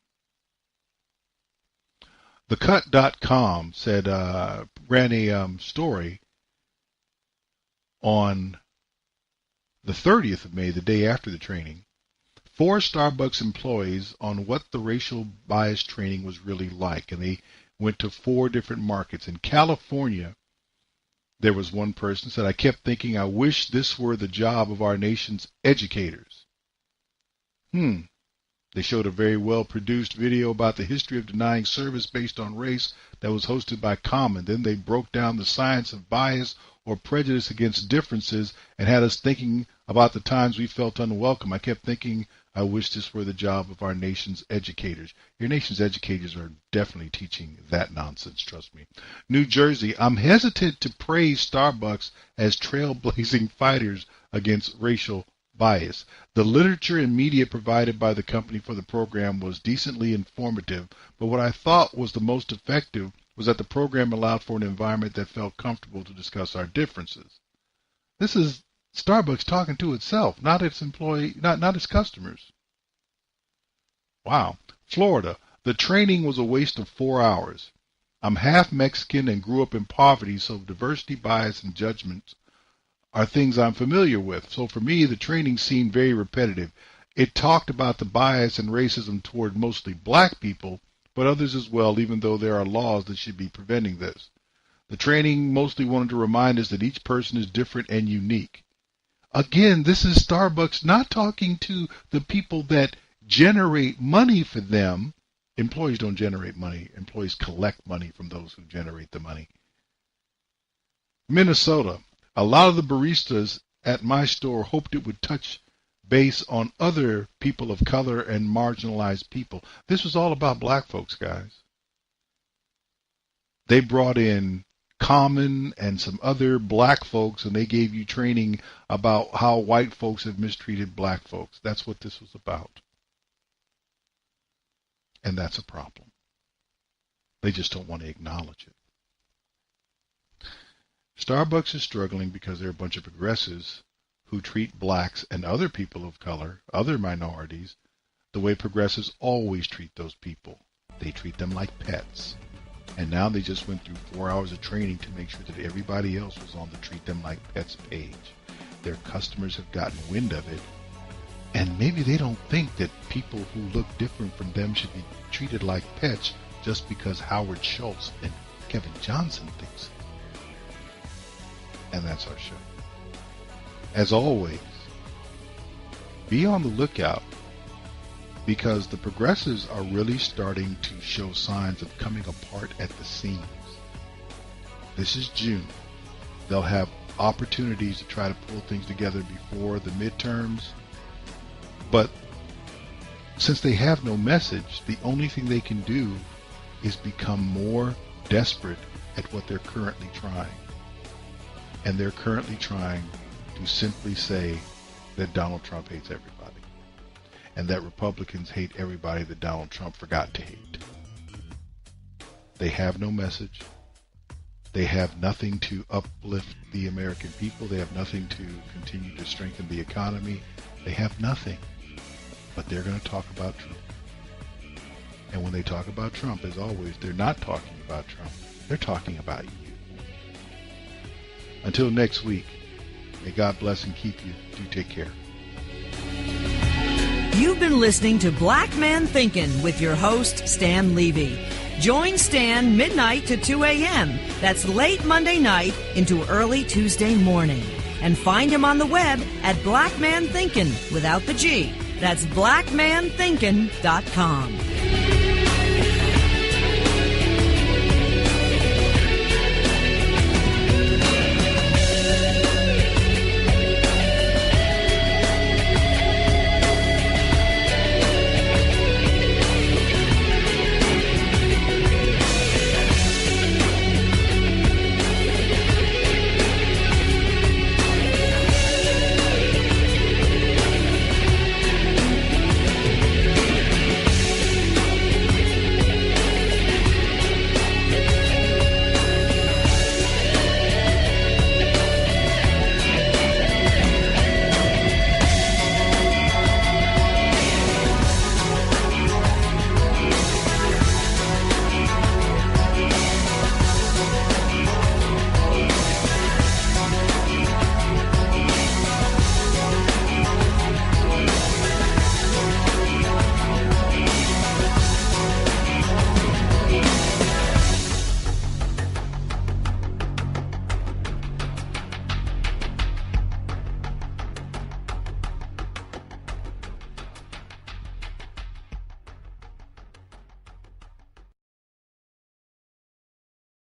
TheCut.com said, ran a story on the 30th of May, the day after the training, 4 Starbucks employees on what the racial bias training was really like. And they went to 4 different markets. In California, there was one person said, I kept thinking, I wish this were the job of our nation's educators. They showed a very well-produced video about the history of denying service based on race that was hosted by Common. Then they broke down the science of bias or prejudice against differences and had us thinking about the times we felt unwelcome. I kept thinking, I wish this were the job of our nation's educators. Your nation's educators are definitely teaching that nonsense, trust me. New Jersey, I'm hesitant to praise Starbucks as trailblazing fighters against racial bias. The literature and media provided by the company for the program was decently informative, but what I thought was the most effective was that the program allowed for an environment that felt comfortable to discuss our differences. This is Starbucks talking to itself, not its employee, not its customers. Wow. Florida, the training was a waste of 4 hours. I'm half Mexican and grew up in poverty, so diversity, bias, and judgments are things I'm familiar with. So for me, the training seemed very repetitive. It talked about the bias and racism toward mostly black people, but others as well, even though there are laws that should be preventing this. The training mostly wanted to remind us that each person is different and unique. Again, this is Starbucks not talking to the people that generate money for them. Employees don't generate money. Employees collect money from those who generate the money. Minnesota. A lot of the baristas at my store hoped it would touch base on other people of color and marginalized people. This was all about black folks, guys. They brought in Common and some other black folks, and they gave you training about how white folks have mistreated black folks. That's what this was about. And that's a problem. They just don't want to acknowledge it. Starbucks is struggling because they're a bunch of progressives who treat blacks and other people of color, other minorities, the way progressives always treat those people. They treat them like pets. And now they just went through 4 hours of training to make sure that everybody else was on the Treat Them Like Pets page. Their customers have gotten wind of it, and maybe they don't think that people who look different from them should be treated like pets just because Howard Schultz and Kevin Johnson thinks it. And that's our show. As always, be on the lookout, because the progressives are really starting to show signs of coming apart at the seams. This is June. They'll have opportunities to try to pull things together before the midterms, but since they have no message, the only thing they can do is become more desperate at what they're currently trying. And they're currently trying to simply say that Donald Trump hates everybody, and that Republicans hate everybody that Donald Trump forgot to hate. They have no message. They have nothing to uplift the American people. They have nothing to continue to strengthen the economy. They have nothing. But they're going to talk about Trump. And when they talk about Trump, as always, they're not talking about Trump. They're talking about you. Until next week, may God bless and keep you. Do take care. You've been listening to Black Man Thinkin' with your host, Stan Levy. Join Stan midnight to 2 a.m. That's late Monday night into early Tuesday morning. And find him on the web at Black Man Thinkin' without the G. That's blackmanthinkin.com.